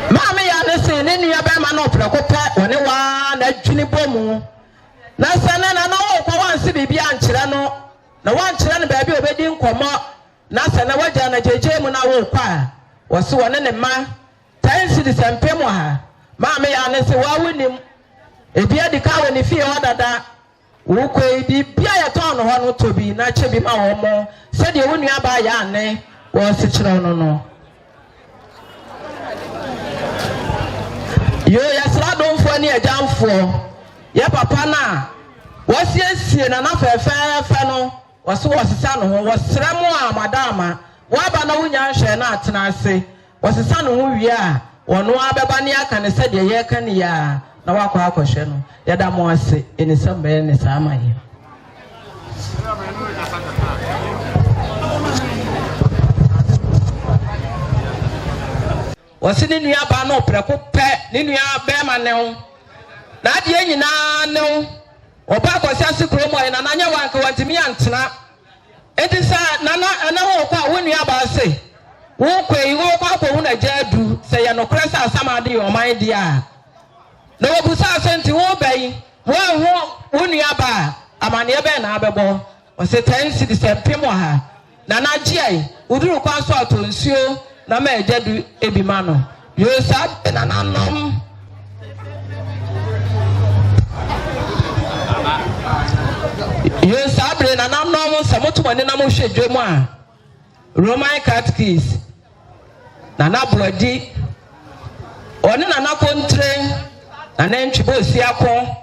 ma me ya ne se ne ni aba ma no preko pa woni wa na dwini bomu na sana na wo kwa wan se bibia nkire no na wan kire no ba bi obedi nkomo na sana waja na jeje mu na wo kwa wo se woni ne ma 10 cities empemo ha ma me ya ne se wa wonim ebia di ka woni fie odada wo kwei bibia ya ton ho no tobi na che bi ma wo mo se de wonu aba ya ane wo se kire no no yo ya sra don fo ni ajamfo ya papa na wo siesie na na fefe no wo so wo sesa no ho wo sra mo a madama wo aba na wunya hwe na atena ase wo sesa no ho wie a wono abeba ne aka ne se de ye ka ne ya na wakwa akohwe no yada mo ase enisambe ne sama ye wasini nua ba no preko pe ni nua be ma ne ho na ade nyina ne ho oba akosi asikro mo na nanya wanka wantimi antena edisa nana ana ho kwa wonua ba se wo kwei wo kwa ko hu na jadu se ye no kresa asama de o man dia na wobusa asenti wo bai wo wonua ba amane be na abebo o se 10 cities empemo ha na na giai uduru kwa so atonsuo na ma ejadu ebima no yo sa na nanom yo sa bre na nanom samotumani na mo hwedwemu a Roman Catholics na na blodi oni na na kontre na nantwibo si akọ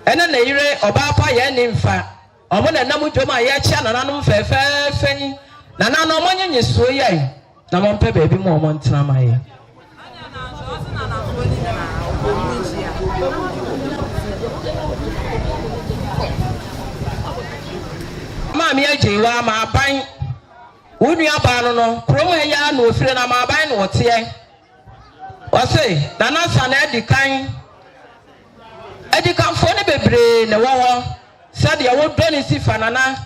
ene na yire oba pa ye ni mfa omo na nam dwom a ye chia na nanom fefefen na nanom onyenye so ye na mo mpe ba bi mo mo ntena maye ma mi ajewa ma ban wonu aba no kromo ya na ofire na ma ban no wote wase na na sa na edikan fo ne bebre ne wo sade ya wo doni sifa nana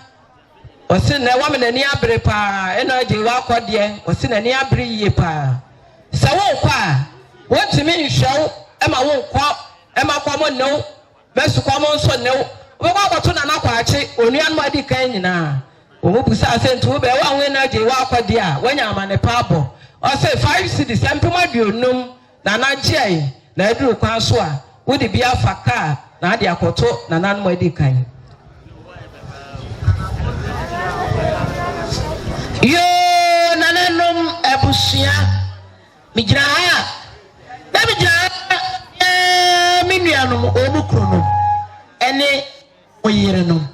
wase na wa me na ni abre pa ena ajewa akode wase na ni abre yie pa sa wo kwa wontimi nhwew ema wo kwa ema kwa mo no besu kwa mo nso ne wo kwa kwato na na kwa achi onua no adikan nyina wo mu busa asentu wo be wa ho na ajewa akode a wanya amane pa abo o say 5 cities empema duonum na nanche na aduru kwa so a wo de bia fa car na ade akoto na nanom adi kan yo nananom abusua migira ha na migira minuanom omukro no ene oyirenom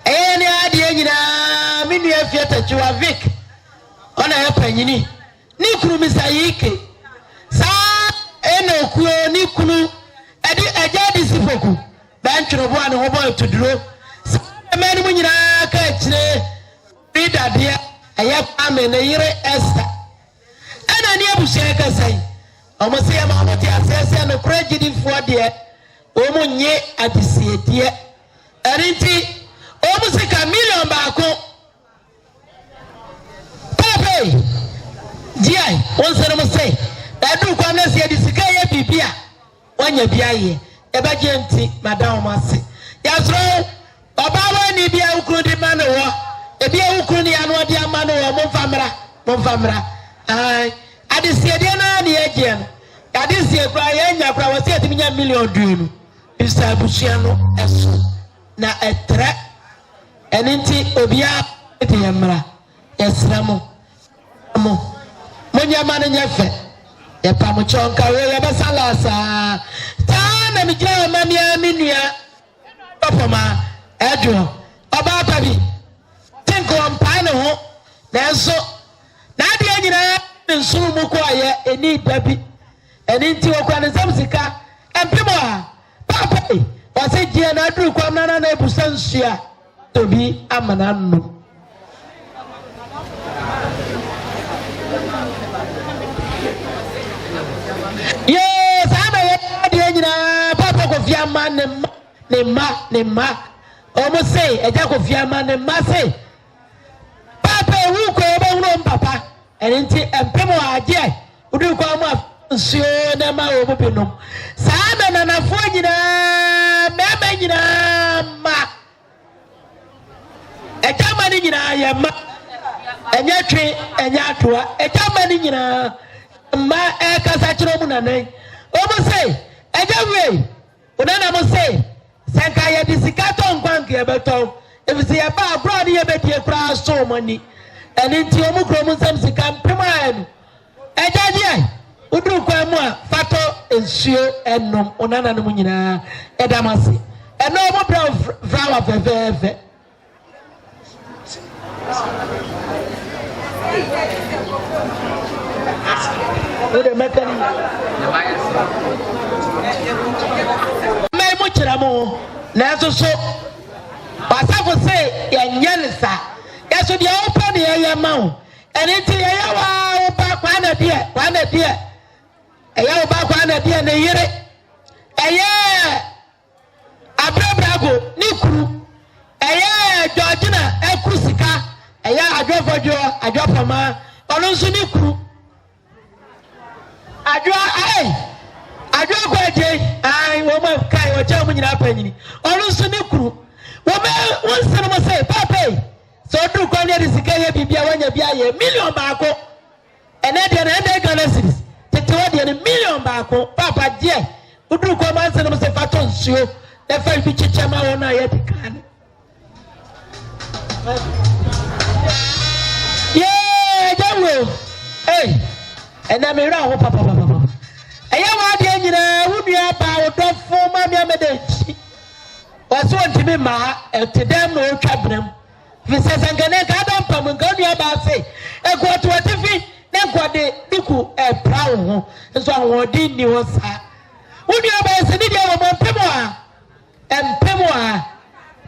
ene ade nyina minua fiata chwa vic ona ya panyini ni kuru misayike sa ene okuo ni kunu edi eja di sipoku bantro bo ane ho boy tuduro mani mu nyina ka kire rida dia aya kwame na yire esta ana ni abusua ka sai omo se ma mo ti asese no kragidi fo de omo nye adisie de erinti omo se ka million baako pape diai on se no se adu kwa na se adisika ya bibia wanya biaye eba genti madam mase yasro obawa ni bia ukru di mane wo ebia ukru ni anu di amane wo mo famra ai adise de na ni agyen adise kra ye nya kra wo se atiminya million duenu isa busia no eso na etre eninti obia etiyamra yasramo mo nya mane nyefe ye pamuchonka we ye besalasa ta na migira mamia minua popoma ejo oba pabi tinko mpa ne ho nanso na de anyina nsuru mu ko aye eni babi eni nti okwa ne samsika empimo a papa wase gie na duru kwa nana na ebusa nsua tobi amana nnu yes ama ye de anyina papa ko fiama ne ma omo say eja ko fiama ne ma say papa wu ko ba hu papa enti empemo aje udu ko ama nsuo na ma wo binom saa na na fo nyina mema nyina ma eja ma ni nyina ya ma enya twe enya atoa eja ma ni nyina ma e kasa kiro mu na nan omo say eja we unana mo say sanka ya disikato nkwanke ebeto efisi ya ba abroad ye bedie kra so mani eni nti omukro mu nsam sika mpemaanu ejaje uduru kwa mu a fato ensuo enom unana no nyina edamase eno omo bra vrawa veveve ode mekani mai mu kiramo na so basafo se yanyansa yaso dia opa ne ya mawo enti ya wa opa kwa na die eya opa kwa na die ne yire eya abrabrago ni kuru eya jojina ekusika eya adwofama ono nso ni kuru adwa kwaje ai wo ma kai wo cha mu nyina panyini ono nso ni kuru wo me wonse no mo say papa so do kwa ne risika ye bibia wanya bia ye million baako ene de na ende Ghana cedis tete wo de ne million baako papa je udu kwa manse no mo say fato nsuo na fa bi chichema wo na ye tikane ye jawo ena me ra ho papa eya wa de nyina wudua ba wo dofo ma me amedenti waso ntimi ma etedem no otwa bram visesangane ka da pam nganua ba se ekwoto watifi na kwade duku ebra wo ho nso awodi ni wo sa wudua ba se ni de wo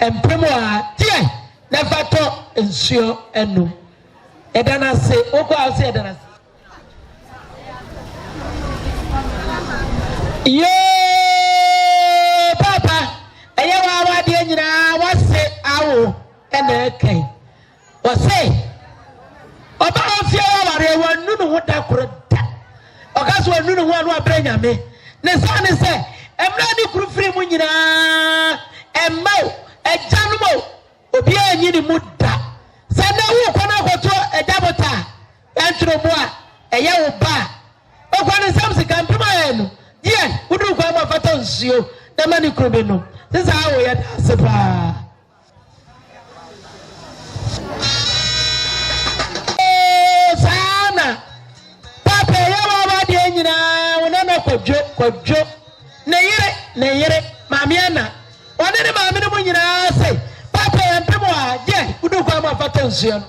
empemo a tie na fato nsuo enum edana se okwa se edana ye papa eya wa de nyina wase awo ene kai wase oba ofia wa ware wanu no hoda korda okaso wanu no ho anu abra nyame ne sa ne se emra ni kuru firi mu nyina emma ejanumo obi anyi ni mu da se na wo kona koto ejabota entro bo a eya wo ba okwa ne sam sika nsuo na ma ne kuro bi no this is how we are sepa sana papa ya baba de nyina wona na kwadwo na yere maame ana wona ne maame no nyina sei papa ya mpemo a je udu kwa ma fata nsuo no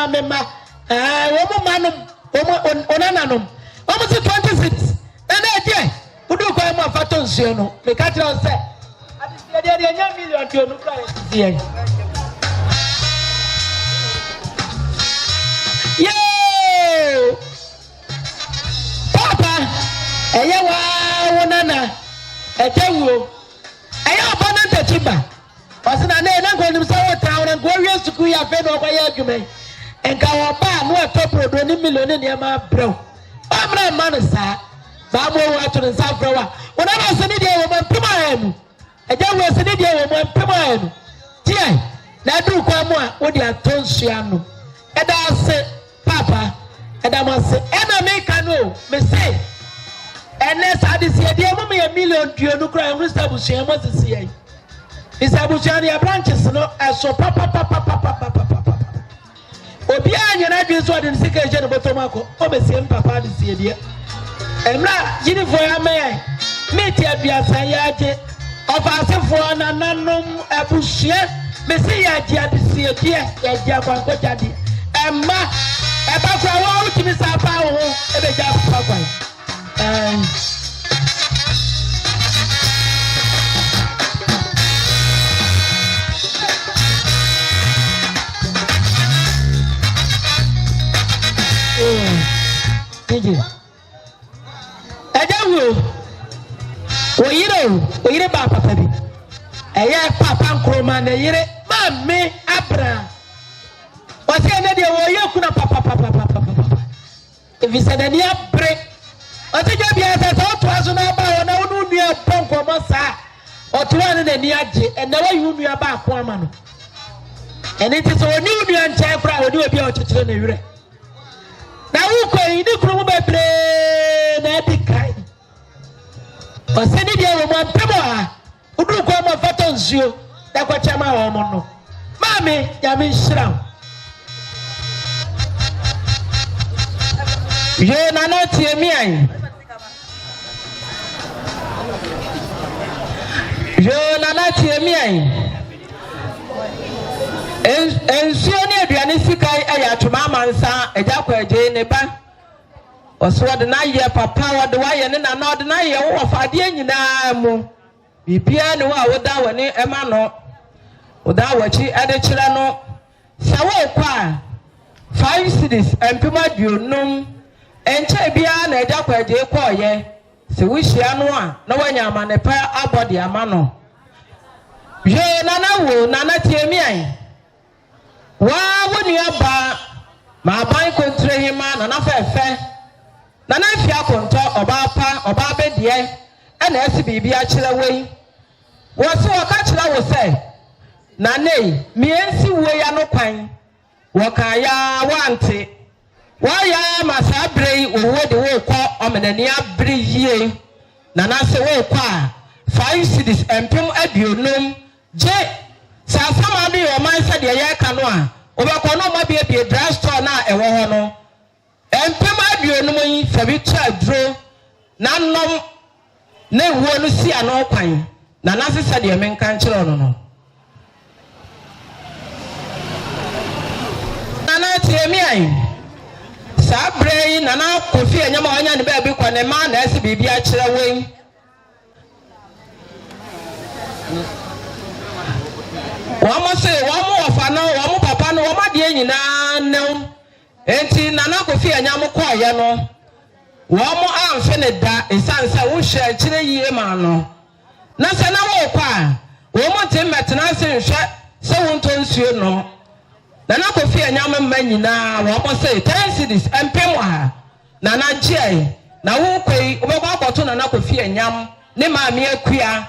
Mema, woman, onanum, almost 26. And I did. Who do call my fatons, you know? The catcher said, I did a young million to look at it. Yay! Papa, a yawa, onana, a tewu, a yabanana chiba. Wasn't I never going to say town and warriors to create a federal argument? And go back, no top of the million near my bro. I'm not man, sir. Babo water and South Rowa. When I was an idiot woman, Piman, a young was an idiot woman, Piman. Dear, now do come what you are told, Shiano. And I said, Papa, and I must say, and I make a no, me say. Unless I did see a dear mommy a million, you no cry, and Mr. Bushy, what's the CA? It's a Bushania branches, no, as so papa. Obia nyana dwen so ade sika je no botomako obesie papa de sie die emra jini fo ya me meti abiasa ya age ofasefo na nanom abusue me se ya age ade sie die ya age akwanko jade emma eba kwa wo utimi sa pa wo ebe ja pa kwan Agya Wuo oyire ba papa bi eye papa nkroma na yire ma me abra wase na de wo ye kuna papa if you said any abre wase ja bia sa so to aso na ba wo na wo nua ponko mo sa otuwa ne ni age and na wa yu nua ba ko ama no ene ti so oni nua nche kra wo de obi a ochechire na yire na wo ko yi ni kuro bebre na di kai oseni dia wo mo pemo a udu ko mo fato nsuo da kwa chama wo mo no mami ya mi nhira ye na na tie mi an ye na na tie mi an ensuo ne aduane sikai aya atoma amansa agya kwaje ne ba oso de na ye papa wo de wa ye ne na na de na ye wo fade nyina mu bibia ne wa wo da woni ema no wo da wachi ade kire no sa wo kwa 5 cities empima duonum enche bia na agya kwaje ko ye se wo hia no a na wanya amane pa abode ama no ye na na wo na na tie mi an wa woni aba ma ban kontre hima na na fefe na na fi akonto oba bedie na esi bibi a kire wei wo se wo ka kire wo se na nei mi ensi wo ya no kwan wo ka ya wante wa ya masa brei wo de wo kɔ omenani abre yie na na se wo kɔ a 5 cities empem aduonum je sasama bi o man se de ye ka no a obekɔ no ma bie drugstore na ɛwɔ hɔ no empem aduonum yi fabi cha duro na nom na ewo no si ano kwan na na se se de men kan kyerɛ no no na na tie mi ai sabrei na na kofi anyama wanya ne ba bi kɔ ne ma na esi bibi a kyerɛ wei wamo se wamo wafa no wamo papa no wamo de nyina ne enti na na kofi anyam kɔ ye no wamo amfe ne da esansa wo hwɛ kyerɛ yie ma no na se na wo kɔ a wamo te metena se nhwɛ se wo ntonsuo no na na kofi anyam mma nyina wamo se 10 cities empem ha na na gye na wo kɔi obekɔ akɔto na na kofi anyam ne maame akua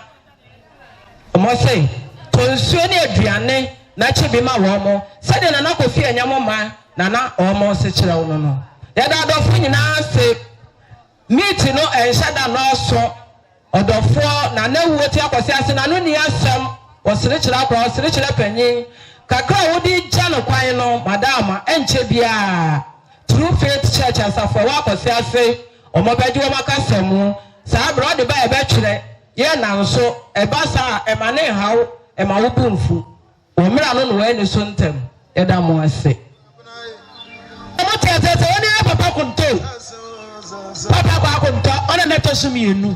mo se tonsuo ne aduane na chibi ma wo mo se de na Kofi anyamo ma na o mo se kire wo no ya da do fu nyina se meet no enshada no so odofo na na wuo ti Akwasi ase na no ni asem wo sere kire akwa wo sere kire panyin kakra wo di gya no kwan no madama enche bia True Faith Church asafo wa Akwasi ase o mo beji wo makasemu sa bro de ba e be twere ye na nso e ba sa e ma ne hawo e ma wo bunfu o mira no no we ne so ntem e da mo ase mo tete oni papa kunto papa ba kunto ona ne to sumienu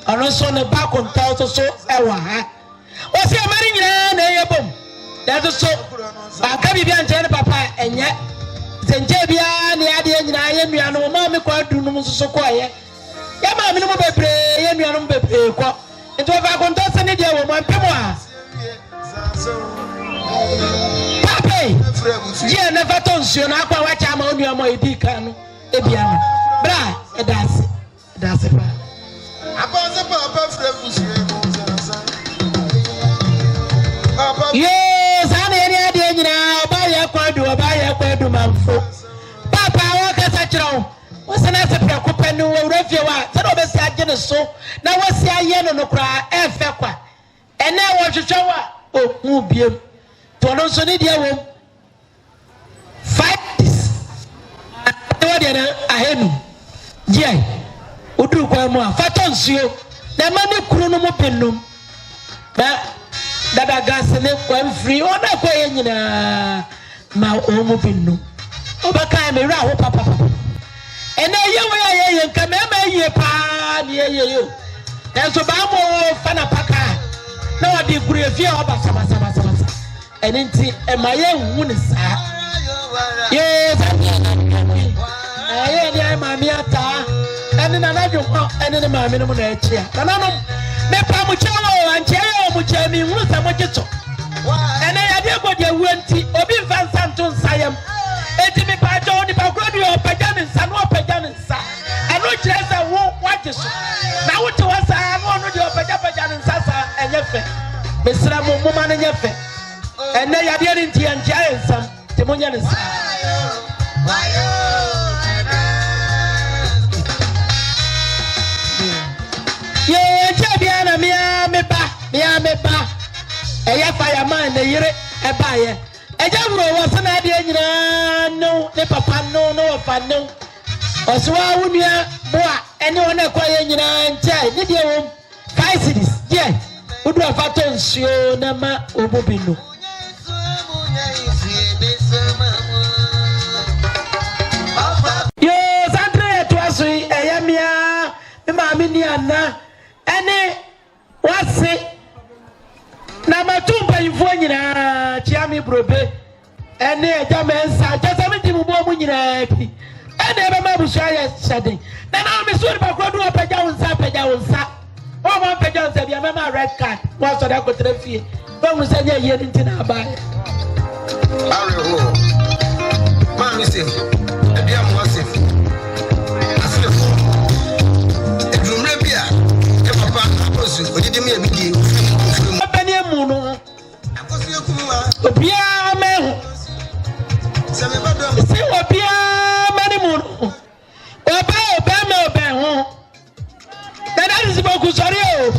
ono so ne ba kunto so e wa ha o se mari nyina na ye bom da so ba ka bibia nche ne papa enye zenje bia ne ade nyina ye nua no ma me kwa dunu mu so ko ye ya ma me no bebre ye nua no bebre ko nto ba kunto se ne dia wo mo mpemo a pape ye ne vato nsuo na akwa wacha ma onua mo edika no ebia no bra edase pa Akwasi papa frebusi yes ana eri ade nyina oba ye kwadu manfo papa wo kasa kiro wo se na se prekope no wo rafie wa se no be si age ne so na wo si aye no no kra efe kwa ene wo hwehwe wa o hu biem to no so ni dia wo fight this wo dia na ahenu je odu kwa mu a fato nsuo na ma ne kuru no mo pennum ba dada gas ne kwa mfiri ona kwa ye nyina ma o mo pennum obaka me ra ho papa ene ye wo ye nka me ma ye pa ne ye yo enso ba mo fa na paka na odi guru efie oba sama ene nti e ma ye hu ne saa ye aye ne ma mi ata ene na na dwo ene ne ma mi no na achia na no me pa mu chawo anche yo mu cha mi hu sa mo gito ene ya de go de wuanti obi mfa nsanto nsayam eti me pa jo ni pa gro bi o paja ne nsa no paja ne nsa eno kire sa wo waje so na wo te wasa no no de o paja ne nsa sa enye fe besra mo mo ma ne nye fe ene ya de ni nti anche ensam te mo nya ne nsa ye jabia na mia me ba eya fireman na yire e ba ye eja wuro wo se na de nyina no ne papa no fa no oswa wunua boa ene wona kwa ye nyina ntia ne de wo 5 cities je udu afato nsuo na ma obobinu yo santre to aso eya mia me ma me ni ana ene wase na matumba yifo nyina chiami brobe ene eja mensa jasa me di mu bo nyina pi ene be ma busu aye shade na me suri ba kodu apeja unsa o ma apeja unsa bia me ma red card wa so da ko trafie ba mu se nya ye nti na ba are ho ma mi se e bia mu wase asle edumre bia e papa akosu odidi me ebidi bani emu no akosu ekumwa obia mehu se me badom si obia mani mu no oba ho na that is boku sorry o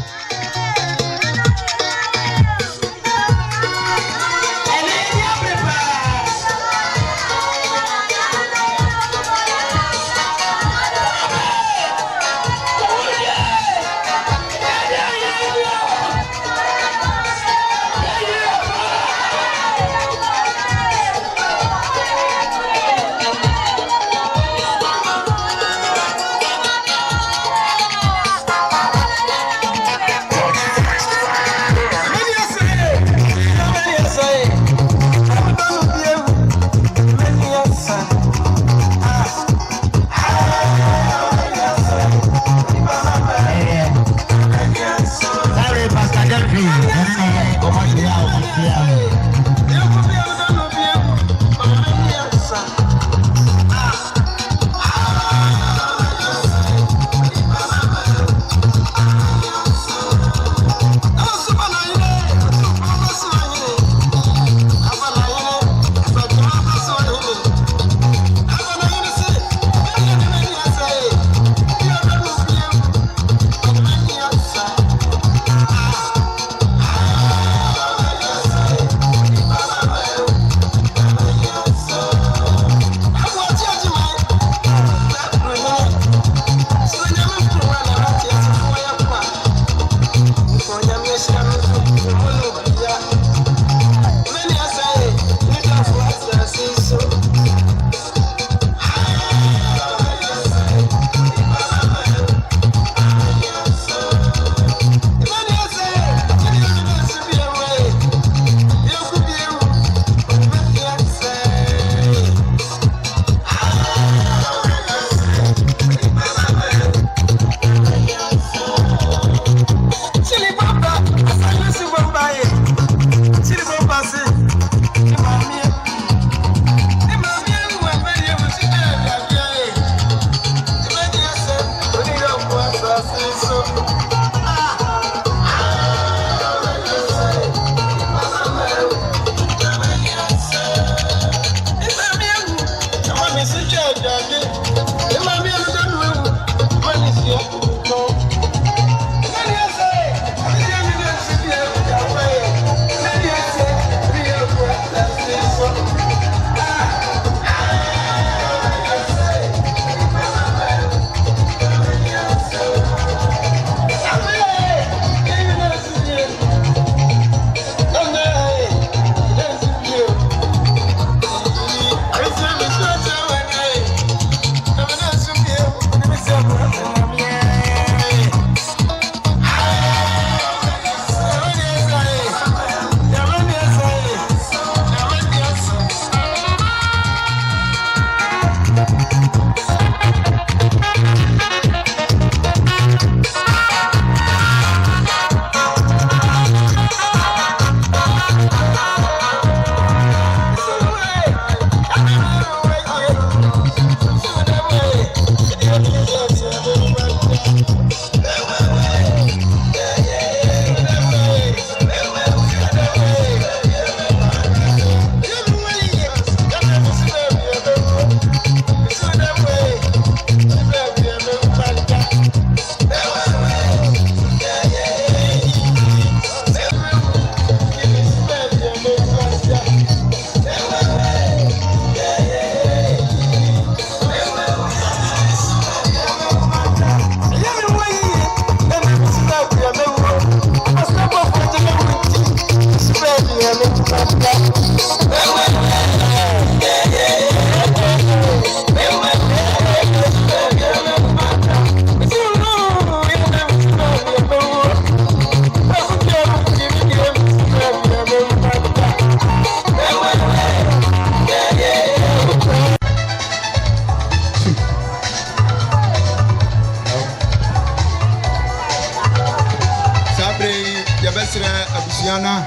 Abusiana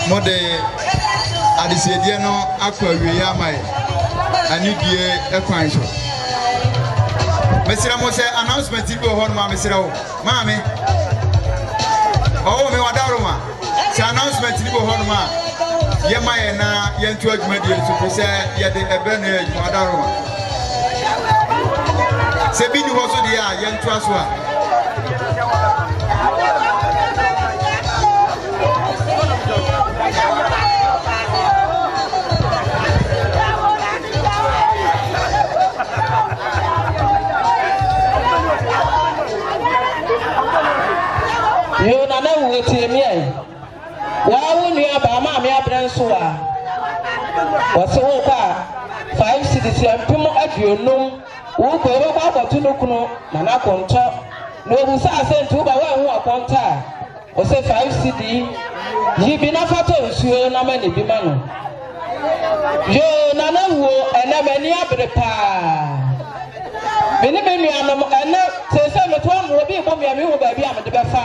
mode adisiedie no akwa wiye amai anidie ekwan so mesira mo se announcement bi ho no ma mesira wo maame me wadaro ma se announcement bi ho no ma ye maye na ye ntu adwuma die so se ye de ebe na adwuma wadaro ma se bi ni ho so de a ye ntu aso a You na na wo tie me ai wa wo nua ba ma me abran so a wo se wo kwa 5 cities empim aduonum wo ko wo kwa kwatu no kuno na na konto no bu sa asentu ba wa hu akonta wo se 5 city yi bi na fato nsuo na ma ne bi ma no yo na na wo ena mani abre pa beni me nua no ena se me to no bi bo me hu ba bi am de befa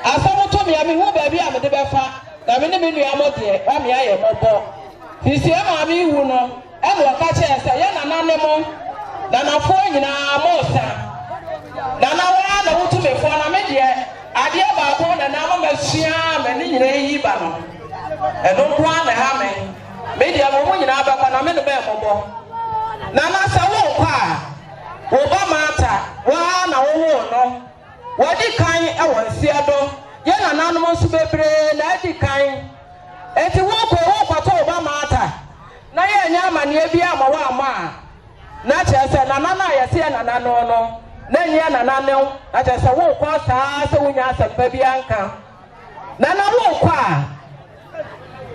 asamu to me hu ba bi am de befa na me ne me nua mo de wa me aye mobo fisi e ma mi hu no e mo ka che se ye na nane mo na na fo nyina mo sa na na wa na wutu me fo na me de ade ba ko na na mo masua me ni nyina yi ba no e no kwa na ha me de mo nyina ba kwa na me no be mobo na na sa wo kwa wo ba mata wa na wo no wodi kan e won sia do ye na nanom so bebre na di kan eti wo kwato wo ba mata na ye nya amane bi ama wa ama na chese na nana ye se na nano no na nya na nano na chese wo kwa saa se wo nya asempa bi anka na na wo kwa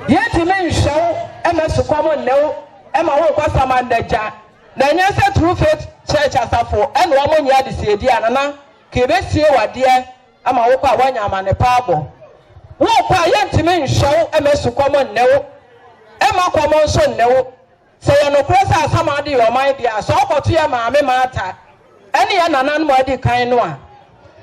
ye ti men hwew e mesukwam nnew e ma wo kwa samandaja na nya se true faith church asafo e no mo nya de siedi anana kebesie wade ama wo kwa wanya amane paabo wo kwa ye ntime nhwew e mesukwam nnew e ma kwam nso nnew se ye no kresa asamade yo man bia so okoto ye maame mata ene ye nanan mo adi kan no a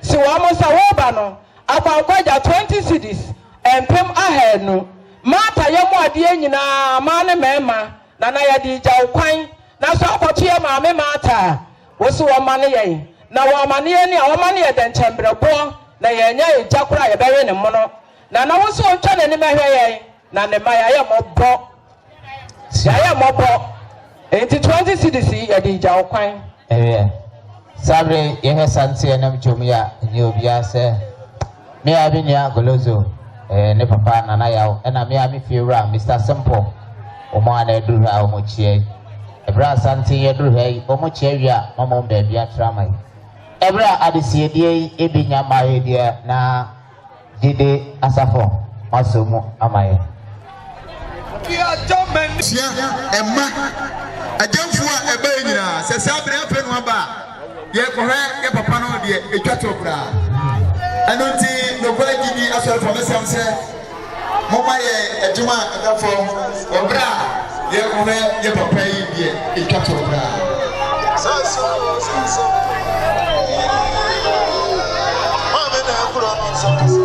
si wo mo sa wo ba no akwankwaja 20 cities empem ahenu mata ye mo ade nyina ma ne mema na na ye di jaw kwan na so okoto ye maame mata wo si wo ma ne ye na wo ma ne ni a wo ma ne ye den chembrebo na ye nya ye jakura ye bewe ne mo no na na wo so ntwa ne mehwe ye na ne ma ye mobo ya mobo enti 20 cities ye di jaw kwan sabre ye santie nam chomia ni obia se me abinia golozo ne papa nana yawo na me ami fiura Mr Simple omo ana eduru ha omo chie ebra santie ye duru ha omo chie wia mama mba bia tramai ebra adisiedie ebinya maye dia na dide asafo masomo amaye sia emma ajamfu a ebe nyina se sabre ape no aba ye kohwe ye papa no de etwato kura anonti no gwa gidi asoro famesam se moma ye ejuma adafo obra ye kohwe ye papa yi de etwato kura sanso mama na kura no sanso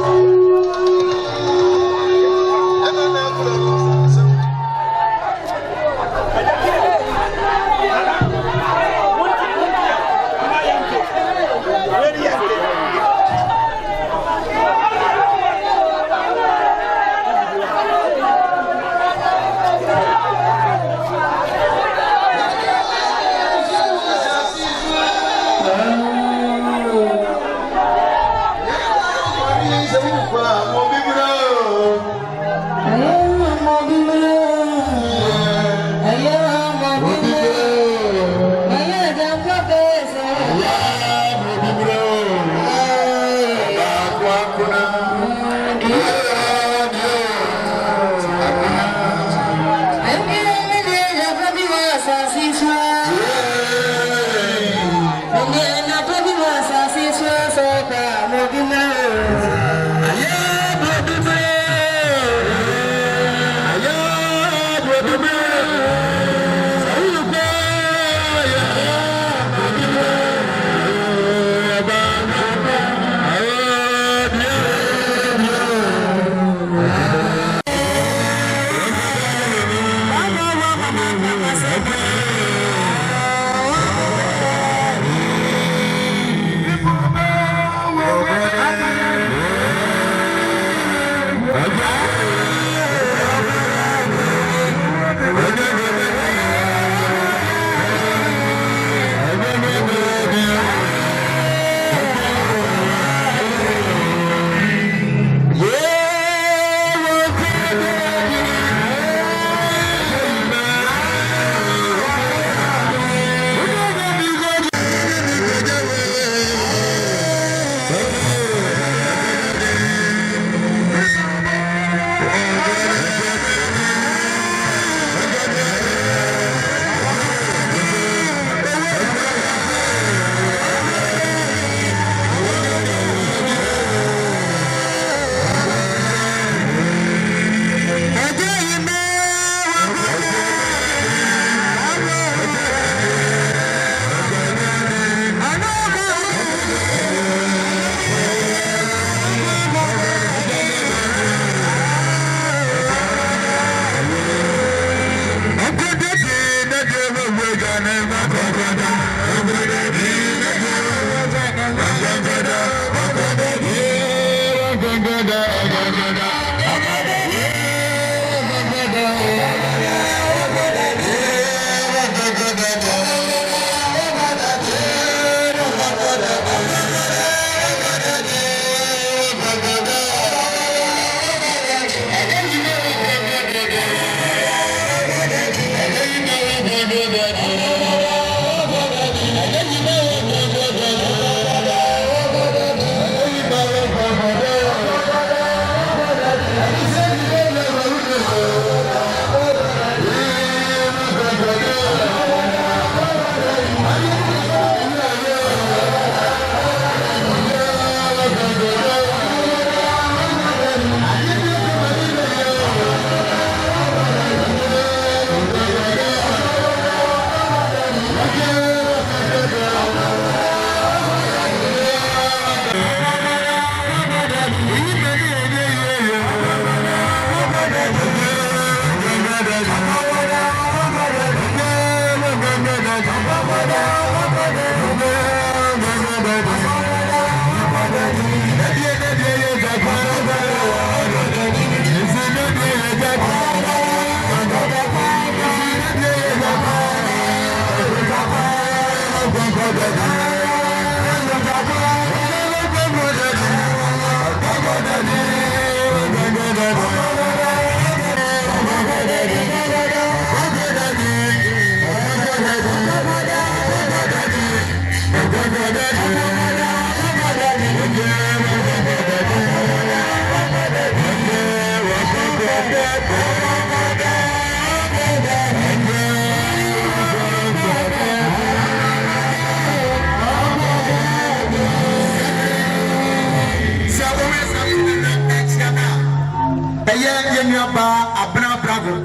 ba abena brago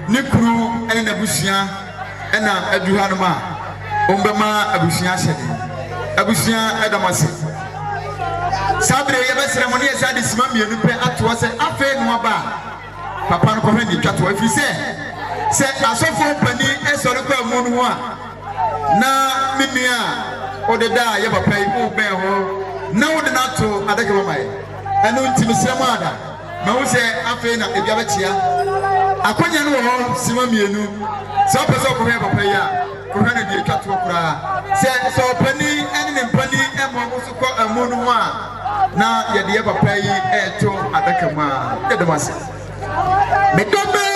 ne kuru ene na busia ena aduha no ma ombema abusia hyede abusia edamase sabre ye besere mo ne ye sade sima mienu pe ato se afe no ba papa no ko hwe ni twato afiri se asofo pani esoro kwa mu no a na minia odeda ye papa yi u be ho na wode na to adake mama ye enu ntimi srema ada ma wo se afe na ebia bechia akonya no ho sima mienu so pese ko hwe papa yi a ko hwe na die twato kura se so pani ene ne pani emo mo so ko amu no a na ye de papa yi eto adake ma edemase medobe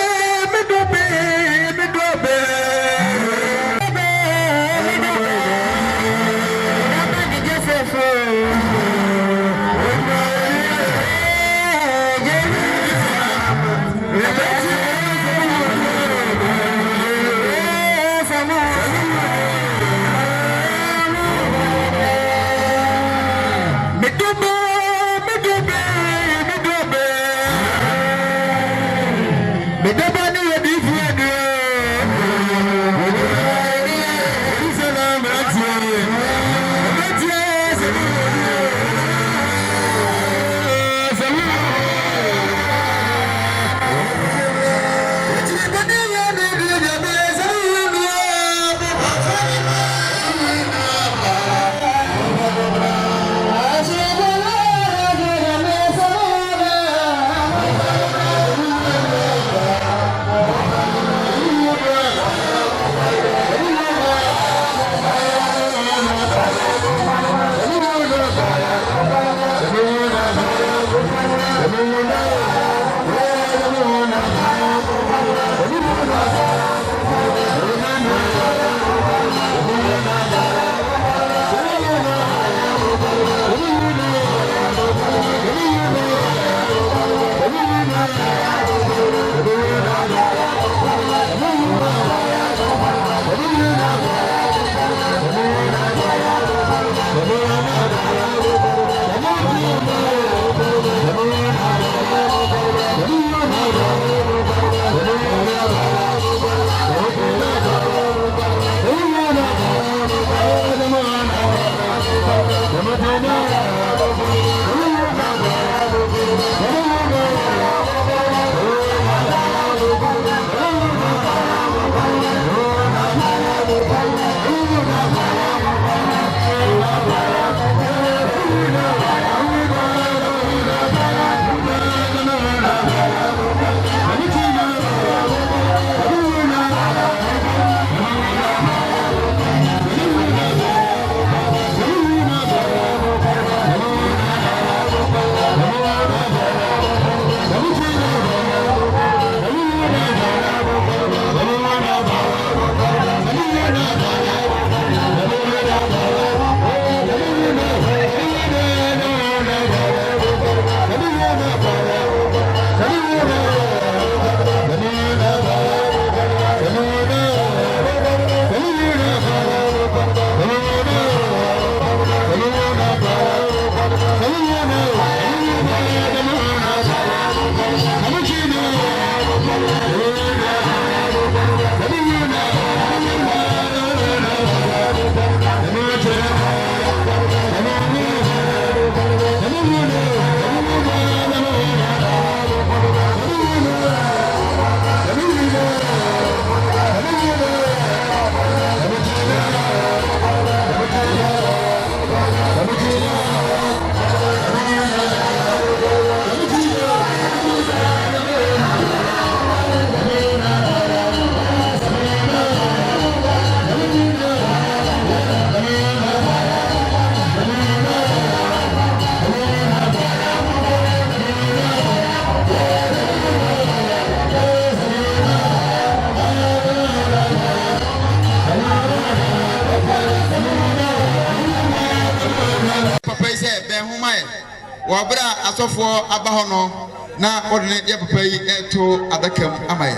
wabra asofo abahono na odne de papa yi eto adakam amaye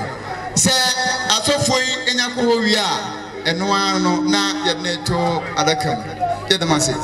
se asofo yi enyako ho wi a eno ano na yedne to adakam yedamase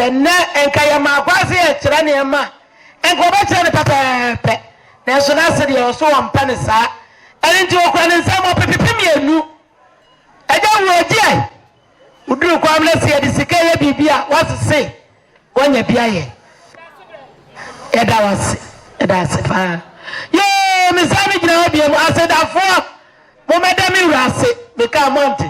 Senna enkayama Akwasi ekyerɛ nneɛma enko bɛkyerɛ ne pɛpɛɛpɛ na nso na se deɛ ɔso wɔn pɛ ne saa ɛne nti okura ne nsɛm ɔpepepe mmienu Agya Wuo Agya uduru kwam na se yɛde sika yɛ biribi a wasese wɔnya bi ayɛ ɛda wase ɛda ase paa yee mesa me gyina hɔ biam asedafoɔ momɛda me wura ase meka monte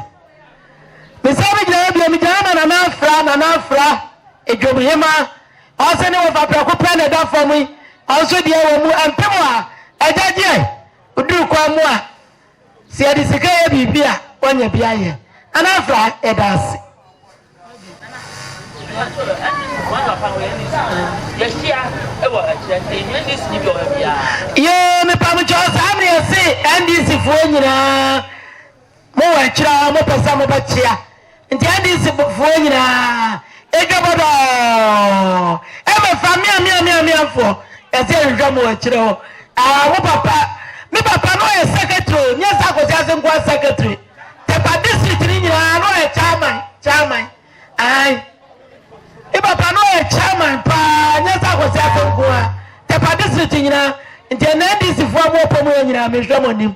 mesa me gyina hɔ biam gyina ma nana afra edwomhema ɔsɛ ne wɔfa prɛko pɛ ne da fam yi ɔnso deɛ wɔ mu ampem a Agya Agya uduru kwam mu a se yɛde sika yɛ biribi a wɔnya bi ayɛ ana afra ɛda ase ye me pamucho samri ese NDC fo nyina mo wa kira mo pesa mo bachia nti NDC fo nyina egabodo e me fa mia fo ese nhwa mo wa kira ho wo papa me papa no e secretary nya sa ko sia se nkwa secretary tepa district ni nyina no e chairman ai e papa no e chairman pa nya sa ko sia se nkwa tepa district nyina nti na NDC fo mo pomo nyina me hwa mo nim